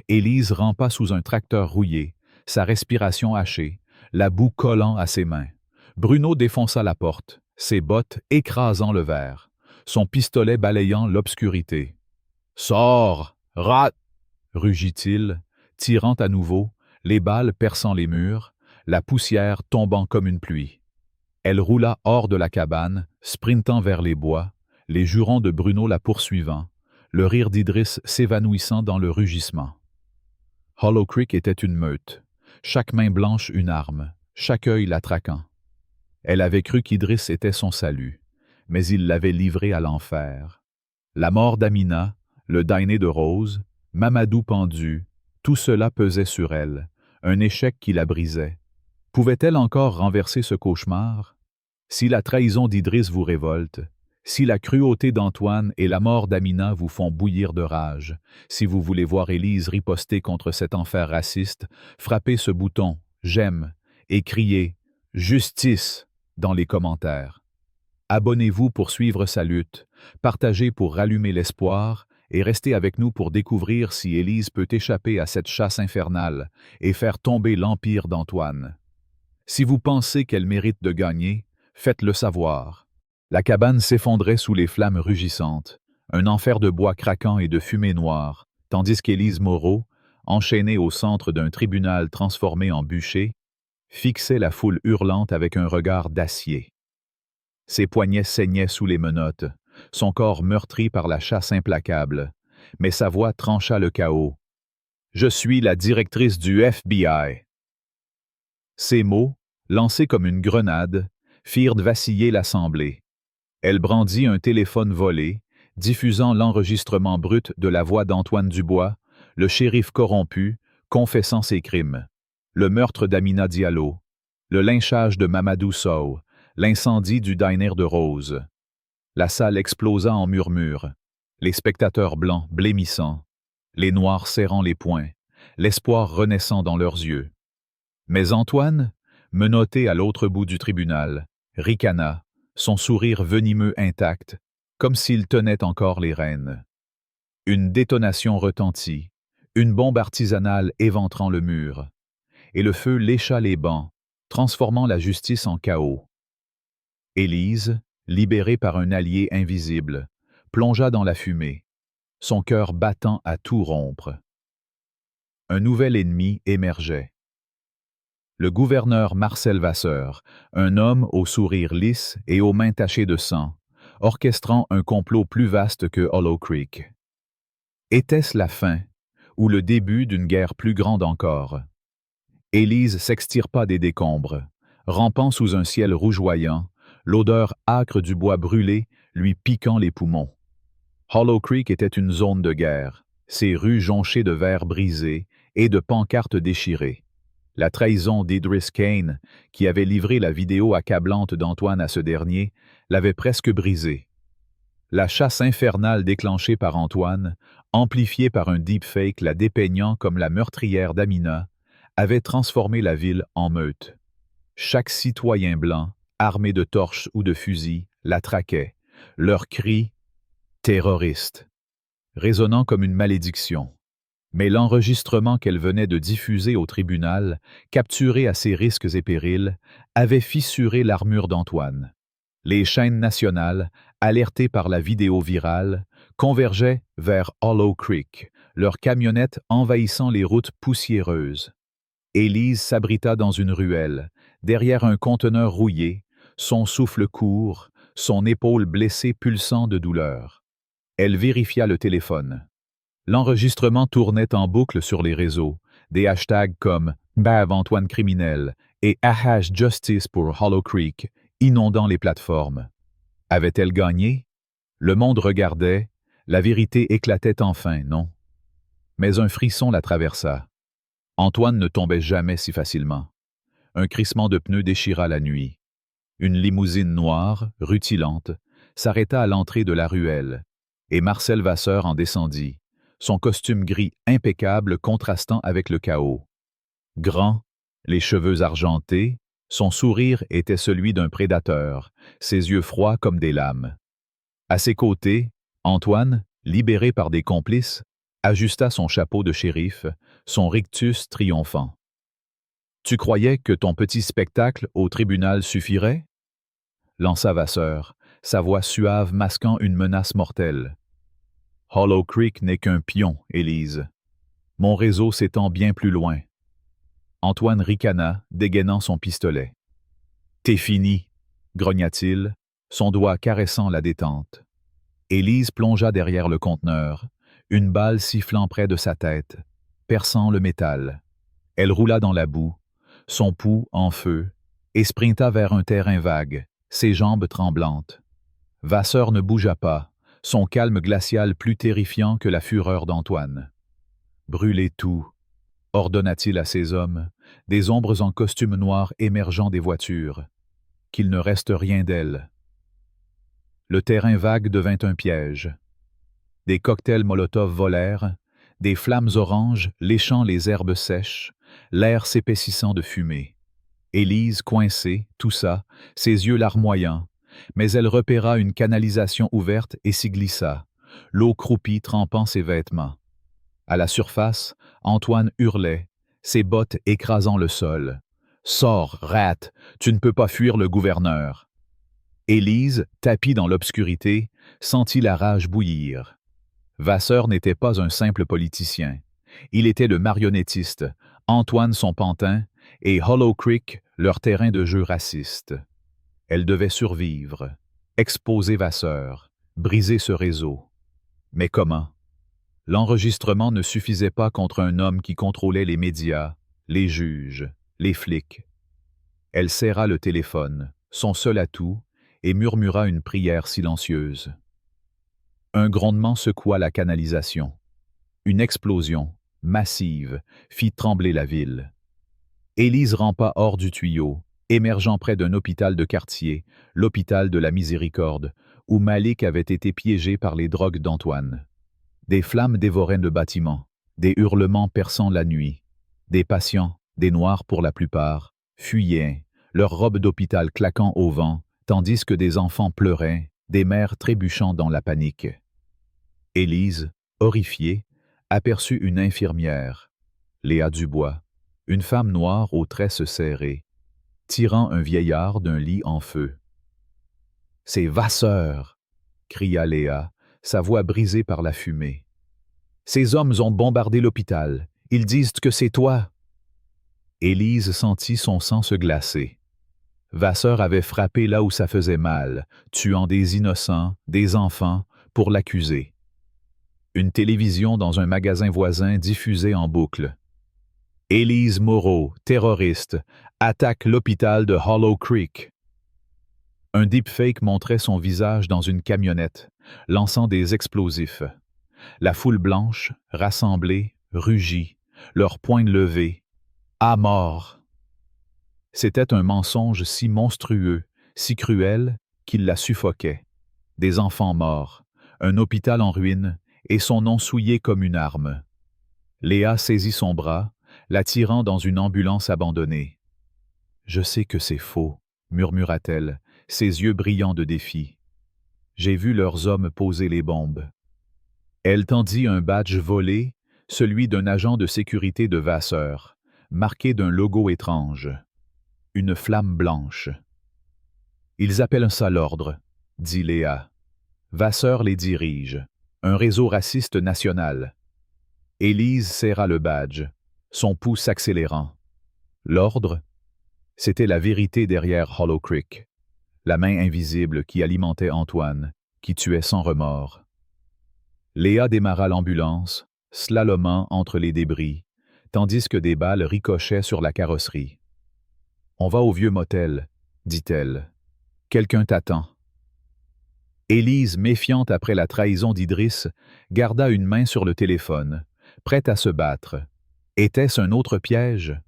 Élise rampa sous un tracteur rouillé, sa respiration hachée, la boue collant à ses mains. Bruno défonça la porte, ses bottes écrasant le verre, son pistolet balayant l'obscurité. « Sors, rat !» rugit-il, tirant à nouveau, les balles perçant les murs, la poussière tombant comme une pluie. Elle roula hors de la cabane, sprintant vers les bois, les jurons de Bruno la poursuivant, le rire d'Idriss s'évanouissant dans le rugissement. Hollow Creek était une meute, chaque main blanche une arme, chaque œil la traquant. Elle avait cru qu'Idriss était son salut, mais il l'avait livré à l'enfer. La mort d'Amina, le dîner de Rose, Mamadou pendu, tout cela pesait sur elle, un échec qui la brisait. Pouvait-elle encore renverser ce cauchemar? Si la trahison d'Idriss vous révolte, si la cruauté d'Antoine et la mort d'Amina vous font bouillir de rage, si vous voulez voir Élise riposter contre cet enfer raciste, frappez ce bouton « J'aime » et criez « Justice » dans les commentaires. Abonnez-vous pour suivre sa lutte, partagez pour rallumer l'espoir et restez avec nous pour découvrir si Élise peut échapper à cette chasse infernale et faire tomber l'empire d'Antoine. Si vous pensez qu'elle mérite de gagner, faites-le savoir. La cabane s'effondrait sous les flammes rugissantes, un enfer de bois craquant et de fumée noire, tandis qu'Élise Moreau, enchaînée au centre d'un tribunal transformé en bûcher, fixait la foule hurlante avec un regard d'acier. Ses poignets saignaient sous les menottes, son corps meurtri par la chasse implacable, mais sa voix trancha le chaos. « Je suis la directrice du FBI. » Ces mots, lancés comme une grenade, firent vaciller l'assemblée. Elle brandit un téléphone volé, diffusant l'enregistrement brut de la voix d'Antoine Dubois, le shérif corrompu, confessant ses crimes. Le meurtre d'Amina Diallo, le lynchage de Mamadou Sow, l'incendie du dîner de Rose. La salle explosa en murmures, les spectateurs blancs blêmissant, les noirs serrant les poings, l'espoir renaissant dans leurs yeux. Mais Antoine, menotté à l'autre bout du tribunal, ricana, son sourire venimeux intact, comme s'il tenait encore les rênes. Une détonation retentit, une bombe artisanale éventrant le mur, et le feu lécha les bancs, transformant la justice en chaos. Élise, libérée par un allié invisible, plongea dans la fumée, son cœur battant à tout rompre. Un nouvel ennemi émergeait. Le gouverneur Marcel Vasseur, un homme au sourire lisse et aux mains tachées de sang, orchestrant un complot plus vaste que Hollow Creek. Était-ce la fin, ou le début d'une guerre plus grande encore? Élise s'extirpa des décombres, rampant sous un ciel rougeoyant, l'odeur âcre du bois brûlé lui piquant les poumons. Hollow Creek était une zone de guerre, ses rues jonchées de verres brisés et de pancartes déchirées. La trahison d'Idriss Cain, qui avait livré la vidéo accablante d'Antoine à ce dernier, l'avait presque brisé. La chasse infernale déclenchée par Antoine, amplifiée par un deepfake la dépeignant comme la meurtrière d'Amina, avait transformé la ville en meute. Chaque citoyen blanc, armé de torches ou de fusils, la traquait, leurs cris « terroristes » résonnant comme une malédiction. Mais l'enregistrement qu'elle venait de diffuser au tribunal, capturé à ses risques et périls, avait fissuré l'armure d'Antoine. Les chaînes nationales, alertées par la vidéo virale, convergeaient vers Hollow Creek, leurs camionnettes envahissant les routes poussiéreuses. Élise s'abrita dans une ruelle, derrière un conteneur rouillé, son souffle court, son épaule blessée pulsant de douleur. Elle vérifia le téléphone. L'enregistrement tournait en boucle sur les réseaux, des hashtags comme Bave Antoine criminel et #Justice pour Hollow Creek inondant les plateformes. Avait-elle gagné? Le monde regardait, la vérité éclatait enfin, non? Mais un frisson la traversa. Antoine ne tombait jamais si facilement. Un crissement de pneus déchira la nuit. Une limousine noire, rutilante, s'arrêta à l'entrée de la ruelle, et Marcel Vasseur en descendit, son costume gris impeccable contrastant avec le chaos. Grand, les cheveux argentés, son sourire était celui d'un prédateur, ses yeux froids comme des lames. À ses côtés, Antoine, libéré par des complices, ajusta son chapeau de shérif, son rictus triomphant. « Tu croyais que ton petit spectacle au tribunal suffirait ?» lança Vasseur, sa voix suave masquant une menace mortelle. « Hollow Creek n'est qu'un pion, Élise. Mon réseau s'étend bien plus loin. » Antoine ricana, dégainant son pistolet. « T'es fini, » grogna-t-il, son doigt caressant la détente. Élise plongea derrière le conteneur, une balle sifflant près de sa tête, perçant le métal. Elle roula dans la boue, son pouls en feu, et sprinta vers un terrain vague, ses jambes tremblantes. Vasseur ne bougea pas, son calme glacial plus terrifiant que la fureur d'Antoine. « Brûlez tout », ordonna-t-il à ses hommes, des ombres en costume noir émergeant des voitures. « Qu'il ne reste rien d'elle. » Le terrain vague devint un piège. Des cocktails Molotov volèrent, des flammes oranges léchant les herbes sèches, l'air s'épaississant de fumée. Élise, coincée, toussa, ses yeux larmoyants, mais elle repéra une canalisation ouverte et s'y glissa, l'eau croupie trempant ses vêtements. À la surface, Antoine hurlait, ses bottes écrasant le sol. « Sors, rate, tu ne peux pas fuir le gouverneur. » Élise, tapie dans l'obscurité, sentit la rage bouillir. Vasseur n'était pas un simple politicien. Il était le marionnettiste, Antoine son pantin, et Hollow Creek leur terrain de jeu raciste. Elle devait survivre, exposer Vasseur, briser ce réseau. Mais comment? L'enregistrement ne suffisait pas contre un homme qui contrôlait les médias, les juges, les flics. Elle serra le téléphone, son seul atout, et murmura une prière silencieuse. Un grondement secoua la canalisation. Une explosion, massive, fit trembler la ville. Élise rampa hors du tuyau, émergeant près d'un hôpital de quartier, l'hôpital de la Miséricorde, où Malik avait été piégé par les drogues d'Antoine. Des flammes dévoraient le bâtiment, des hurlements perçant la nuit. Des patients, des noirs pour la plupart, fuyaient, leurs robes d'hôpital claquant au vent, tandis que des enfants pleuraient, des mères trébuchant dans la panique. Élise, horrifiée, aperçut une infirmière, Léa Dubois, une femme noire aux tresses serrées, tirant un vieillard d'un lit en feu. « C'est Vasseur !» cria Léa, sa voix brisée par la fumée. « Ces hommes ont bombardé l'hôpital. Ils disent que c'est toi. » Élise sentit son sang se glacer. Vasseur avait frappé là où ça faisait mal, tuant des innocents, des enfants, pour l'accuser. Une télévision dans un magasin voisin diffusait en boucle. « Élise Moreau, terroriste, attaque l'hôpital de Hollow Creek. » Un deepfake montrait son visage dans une camionnette, lançant des explosifs. La foule blanche, rassemblée, rugit, leurs poings levés. « À mort !» C'était un mensonge si monstrueux, si cruel, qu'il la suffoquait. Des enfants morts, un hôpital en ruine, et son nom souillé comme une arme. Léa saisit son bras, l'attirant dans une ambulance abandonnée. « Je sais que c'est faux, » murmura-t-elle, ses yeux brillants de défi. « J'ai vu leurs hommes poser les bombes. » Elle tendit un badge volé, celui d'un agent de sécurité de Vasseur, marqué d'un logo étrange. Une flamme blanche. Ils appellent ça l'ordre, dit Léa. Vasseur les dirige. Un réseau raciste national. Élise serra le badge, son pouls s'accélérant. L'ordre? C'était la vérité derrière Hollow Creek. La main invisible qui alimentait Antoine, qui tuait sans remords. Léa démarra l'ambulance, slalomant entre les débris, tandis que des balles ricochaient sur la carrosserie. « On va au vieux motel, » dit-elle. « Quelqu'un t'attend. » Élise, méfiante après la trahison d'Idriss, garda une main sur le téléphone, prête à se battre. Était-ce un autre piège?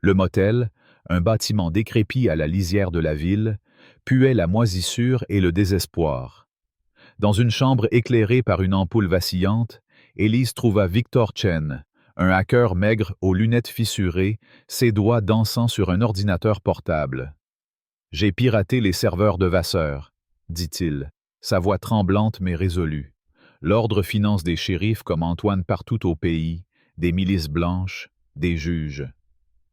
Le motel, un bâtiment décrépit à la lisière de la ville, puait la moisissure et le désespoir. Dans une chambre éclairée par une ampoule vacillante, Élise trouva Victor Chen, un hacker maigre aux lunettes fissurées, ses doigts dansant sur un ordinateur portable. « J'ai piraté les serveurs de Vasseur, » dit-il, sa voix tremblante mais résolue. L'ordre finance des shérifs comme Antoine partout au pays, des milices blanches, des juges.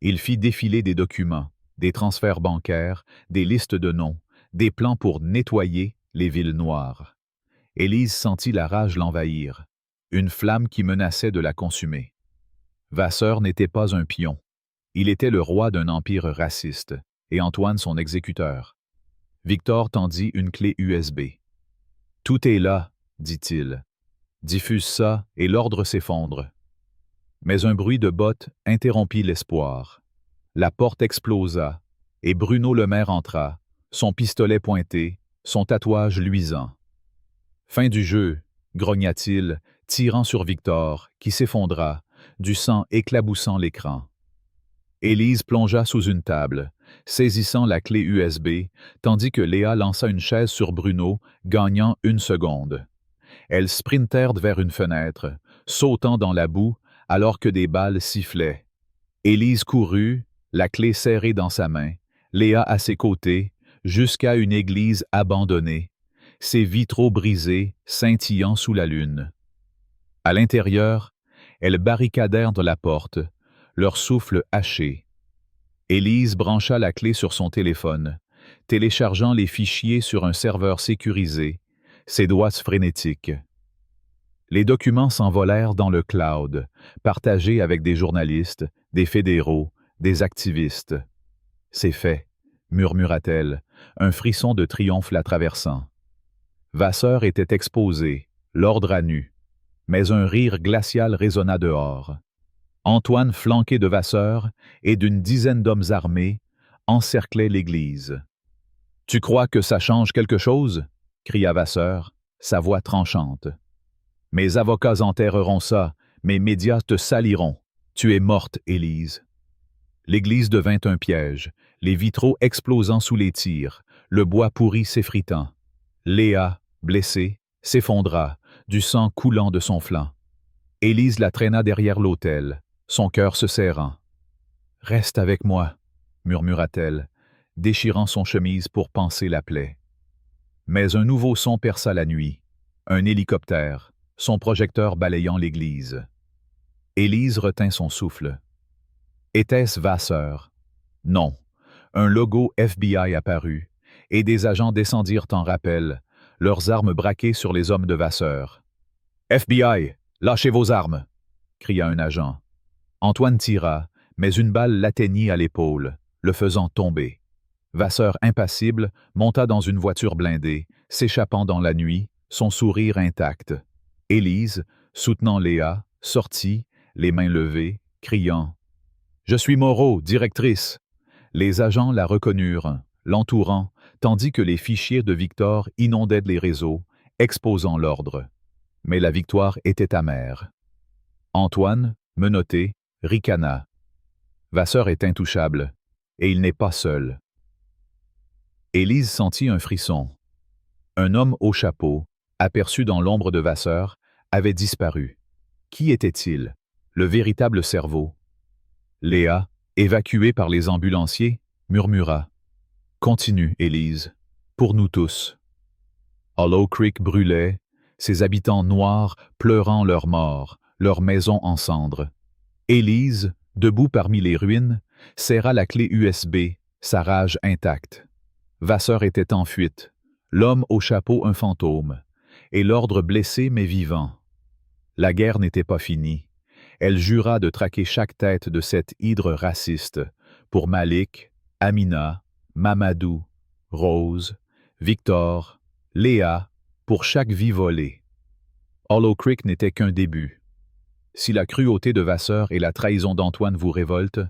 Il fit défiler des documents, des transferts bancaires, des listes de noms, des plans pour nettoyer les villes noires. Élise sentit la rage l'envahir, une flamme qui menaçait de la consumer. Vasseur n'était pas un pion. Il était le roi d'un empire raciste, et Antoine son exécuteur. Victor tendit une clé USB. « Tout est là, » dit-il. « Diffuse ça et l'ordre s'effondre. » Mais un bruit de bottes interrompit l'espoir. La porte explosa, et Bruno Le Maire entra, son pistolet pointé, son tatouage luisant. « Fin du jeu, » grogna-t-il, tirant sur Victor, qui s'effondra, du sang éclaboussant l'écran. Élise plongea sous une table, saisissant la clé USB, tandis que Léa lança une chaise sur Bruno, gagnant 1 seconde. Elles sprintèrent vers une fenêtre, sautant dans la boue alors que des balles sifflaient. Élise courut, la clé serrée dans sa main, Léa à ses côtés, jusqu'à une église abandonnée, ses vitraux brisés, scintillant sous la lune. À l'intérieur, elles barricadèrent la porte, leur souffle haché. Élise brancha la clé sur son téléphone, téléchargeant les fichiers sur un serveur sécurisé, ses doigts frénétiques. Les documents s'envolèrent dans le cloud, partagés avec des journalistes, des fédéraux, des activistes. « C'est fait, » murmura-t-elle, un frisson de triomphe la traversant. Vasseur était exposé, l'ordre à nu, mais un rire glacial résonna dehors. Antoine, flanqué de Vasseur et d'une dizaine d'hommes armés, encerclait l'église. « Tu crois que ça change quelque chose? » cria Vasseur, sa voix tranchante. « Mes avocats enterreront ça, mes médias te saliront. Tu es morte, Élise. » L'église devint un piège, les vitraux explosant sous les tirs, le bois pourri s'effritant. Léa, blessée, s'effondra, du sang coulant de son flanc. Élise la traîna derrière l'autel, son cœur se serrant. « Reste avec moi, » murmura-t-elle, déchirant son chemise pour panser la plaie. Mais un nouveau son perça la nuit, un hélicoptère, son projecteur balayant l'église. Élise retint son souffle. Était-ce Vasseur? Non. Un logo FBI apparut, et des agents descendirent en rappel, leurs armes braquées sur les hommes de Vasseur. « FBI, lâchez vos armes !» cria un agent. Antoine tira, mais une balle l'atteignit à l'épaule, le faisant tomber. Vasseur impassible monta dans une voiture blindée, s'échappant dans la nuit, son sourire intact. Élise, soutenant Léa, sortit, les mains levées, criant « Je suis Moreau, directrice !» Les agents la reconnurent, l'entourant, tandis que les fichiers de Victor inondaient les réseaux, exposant l'ordre. Mais la victoire était amère. Antoine, menotté, ricana. Vasseur est intouchable, et il n'est pas seul. Élise sentit un frisson. Un homme au chapeau, aperçu dans l'ombre de Vasseur, avait disparu. Qui était-il? Le véritable cerveau. Léa, évacuée par les ambulanciers, murmura. « Continue, Élise, pour nous tous. » Hollow Creek brûlait, ses habitants noirs pleurant leur mort, leur maison en cendres. Élise, debout parmi les ruines, serra la clé USB, sa rage intacte. Vasseur était en fuite, l'homme au chapeau un fantôme, et l'ordre blessé mais vivant. La guerre n'était pas finie. Elle jura de traquer chaque tête de cette hydre raciste, pour Malik, Amina, Mamadou, Rose, Victor, Léa, pour chaque vie volée. Hollow Creek n'était qu'un début. Si la cruauté de Vasseur et la trahison d'Antoine vous révoltent,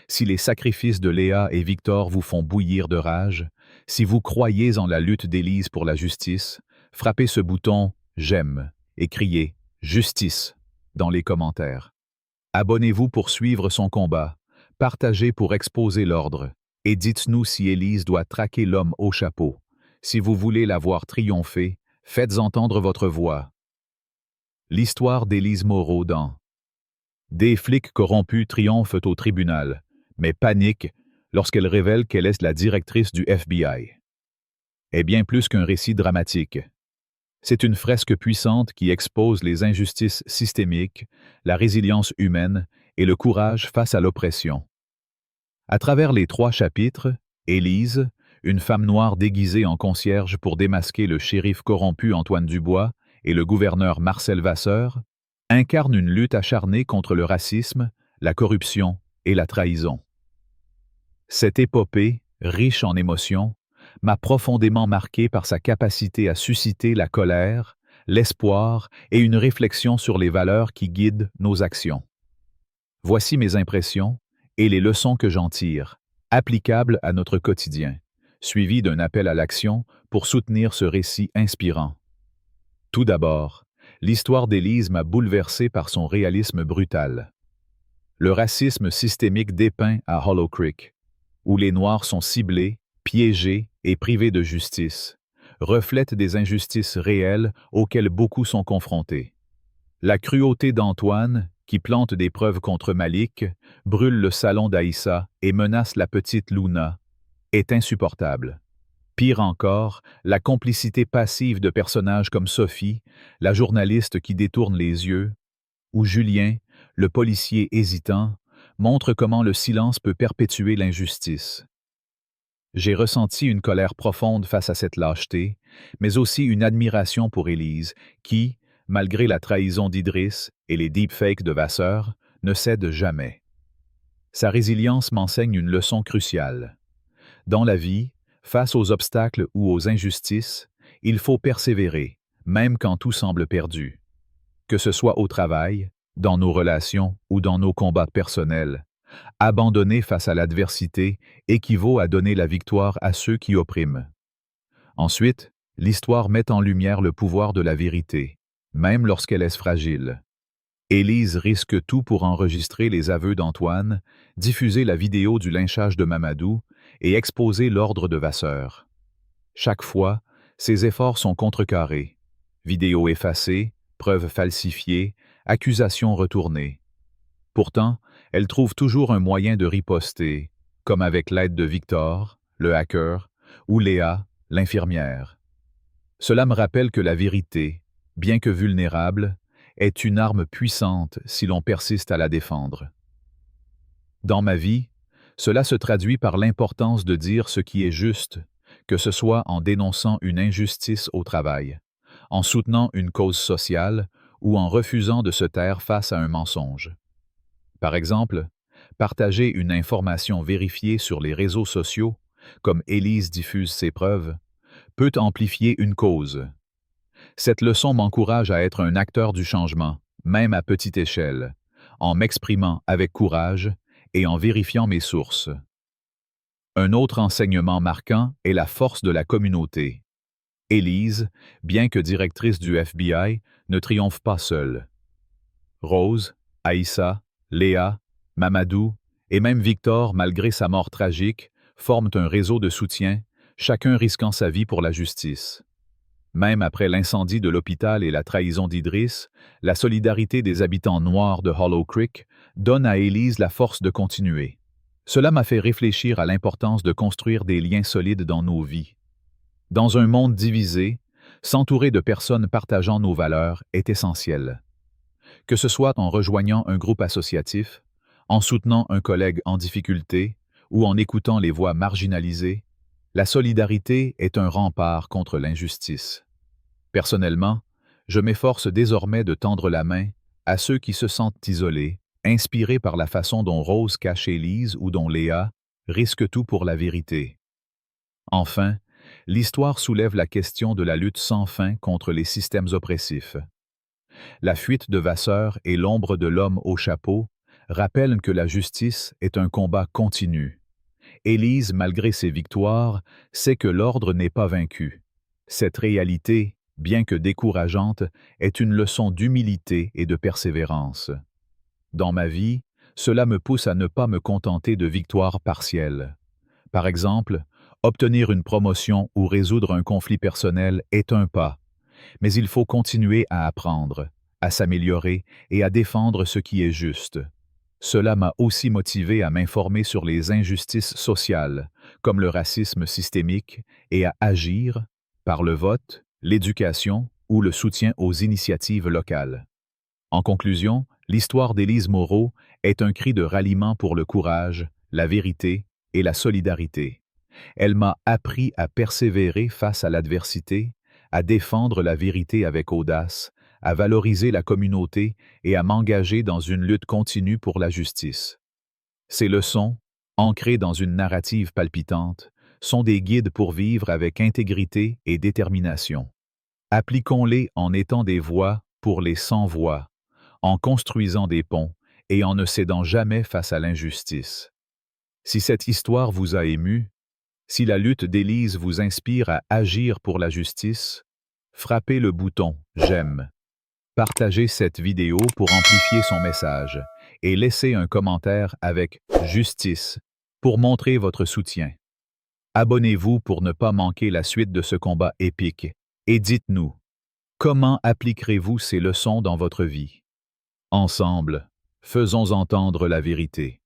si les sacrifices de Léa et Victor vous font bouillir de rage, si vous croyez en la lutte d'Élise pour la justice, frappez ce bouton « J'aime » et criez « Justice » dans les commentaires. Abonnez-vous pour suivre son combat, partagez pour exposer l'ordre, et dites-nous si Élise doit traquer l'homme au chapeau. Si vous voulez la voir triompher, faites entendre votre voix. L'histoire d'Élise Moreau dans Des flics corrompus triomphent au tribunal, mais paniquent lorsqu'elle révèle qu'elle est la directrice du FBI. Est bien plus qu'un récit dramatique. C'est une fresque puissante qui expose les injustices systémiques, la résilience humaine et le courage face à l'oppression. À travers les 3 chapitres, Élise, une femme noire déguisée en concierge pour démasquer le shérif corrompu Antoine Dubois et le gouverneur Marcel Vasseur, incarne une lutte acharnée contre le racisme, la corruption et la trahison. Cette épopée, riche en émotions, m'a profondément marqué par sa capacité à susciter la colère, l'espoir et une réflexion sur les valeurs qui guident nos actions. Voici mes impressions et les leçons que j'en tire, applicables à notre quotidien, suivies d'un appel à l'action pour soutenir ce récit inspirant. Tout d'abord, l'histoire d'Élise m'a bouleversé par son réalisme brutal. Le racisme systémique dépeint à Hollow Creek, où les Noirs sont ciblés, piégés et privés de justice, reflète des injustices réelles auxquelles beaucoup sont confrontés. La cruauté d'Antoine, qui plante des preuves contre Malik, brûle le salon d'Aïssa et menace la petite Luna, est insupportable. Pire encore, la complicité passive de personnages comme Sophie, la journaliste qui détourne les yeux, ou Julien, le policier hésitant, montre comment le silence peut perpétuer l'injustice. J'ai ressenti une colère profonde face à cette lâcheté, mais aussi une admiration pour Élise, qui, malgré la trahison d'Idriss et les deepfakes de Vasseur, ne cède jamais. Sa résilience m'enseigne une leçon cruciale. Dans la vie, face aux obstacles ou aux injustices, il faut persévérer, même quand tout semble perdu. Que ce soit au travail, dans nos relations ou dans nos combats personnels, abandonner face à l'adversité équivaut à donner la victoire à ceux qui oppriment. Ensuite, l'histoire met en lumière le pouvoir de la vérité, même lorsqu'elle est fragile. Élise risque tout pour enregistrer les aveux d'Antoine, diffuser la vidéo du lynchage de Mamadou et exposer l'ordre de Vasseur. Chaque fois, ses efforts sont contrecarrés. Vidéos effacées, preuves falsifiées, accusations retournées. Pourtant, elle trouve toujours un moyen de riposter, comme avec l'aide de Victor, le hacker, ou Léa, l'infirmière. Cela me rappelle que la vérité, bien que vulnérable, est une arme puissante si l'on persiste à la défendre. Dans ma vie, cela se traduit par l'importance de dire ce qui est juste, que ce soit en dénonçant une injustice au travail, en soutenant une cause sociale ou en refusant de se taire face à un mensonge. Par exemple, partager une information vérifiée sur les réseaux sociaux, comme Élise diffuse ses preuves, peut amplifier une cause. Cette leçon m'encourage à être un acteur du changement, même à petite échelle, en m'exprimant avec courage et en vérifiant mes sources. Un autre enseignement marquant est la force de la communauté. Élise, bien que directrice du FBI, ne triomphe pas seule. Rose, Aïssa, Léa, Mamadou et même Victor, malgré sa mort tragique, forment un réseau de soutien, chacun risquant sa vie pour la justice. Même après l'incendie de l'hôpital et la trahison d'Idriss, la solidarité des habitants noirs de Hollow Creek donne à Élise la force de continuer. Cela m'a fait réfléchir à l'importance de construire des liens solides dans nos vies. Dans un monde divisé, s'entourer de personnes partageant nos valeurs est essentiel. Que ce soit en rejoignant un groupe associatif, en soutenant un collègue en difficulté ou en écoutant les voix marginalisées, la solidarité est un rempart contre l'injustice. Personnellement, je m'efforce désormais de tendre la main à ceux qui se sentent isolés, inspirés par la façon dont Rose cache Élise ou dont Léa risque tout pour la vérité. Enfin, l'histoire soulève la question de la lutte sans fin contre les systèmes oppressifs. La fuite de Vasseur et l'ombre de l'homme au chapeau rappellent que la justice est un combat continu. Élise, malgré ses victoires, sait que l'ordre n'est pas vaincu. Cette réalité, bien que décourageante, est une leçon d'humilité et de persévérance. Dans ma vie, cela me pousse à ne pas me contenter de victoires partielles. Par exemple, obtenir une promotion ou résoudre un conflit personnel est un pas, mais il faut continuer à apprendre, à s'améliorer et à défendre ce qui est juste. Cela m'a aussi motivé à m'informer sur les injustices sociales, comme le racisme systémique, et à agir, par le vote, l'éducation ou le soutien aux initiatives locales. En conclusion, l'histoire d'Élise Moreau est un cri de ralliement pour le courage, la vérité et la solidarité. Elle m'a appris à persévérer face à l'adversité, à défendre la vérité avec audace, à valoriser la communauté et à m'engager dans une lutte continue pour la justice. Ces leçons, ancrées dans une narrative palpitante, sont des guides pour vivre avec intégrité et détermination. Appliquons-les en étant des voix pour les sans-voix, en construisant des ponts et en ne cédant jamais face à l'injustice. Si cette histoire vous a ému, si la lutte d'Élise vous inspire à agir pour la justice, frappez le bouton « J'aime ». Partagez cette vidéo pour amplifier son message et laissez un commentaire avec « Justice » pour montrer votre soutien. Abonnez-vous pour ne pas manquer la suite de ce combat épique et dites-nous, comment appliquerez-vous ces leçons dans votre vie? Ensemble, faisons entendre la vérité.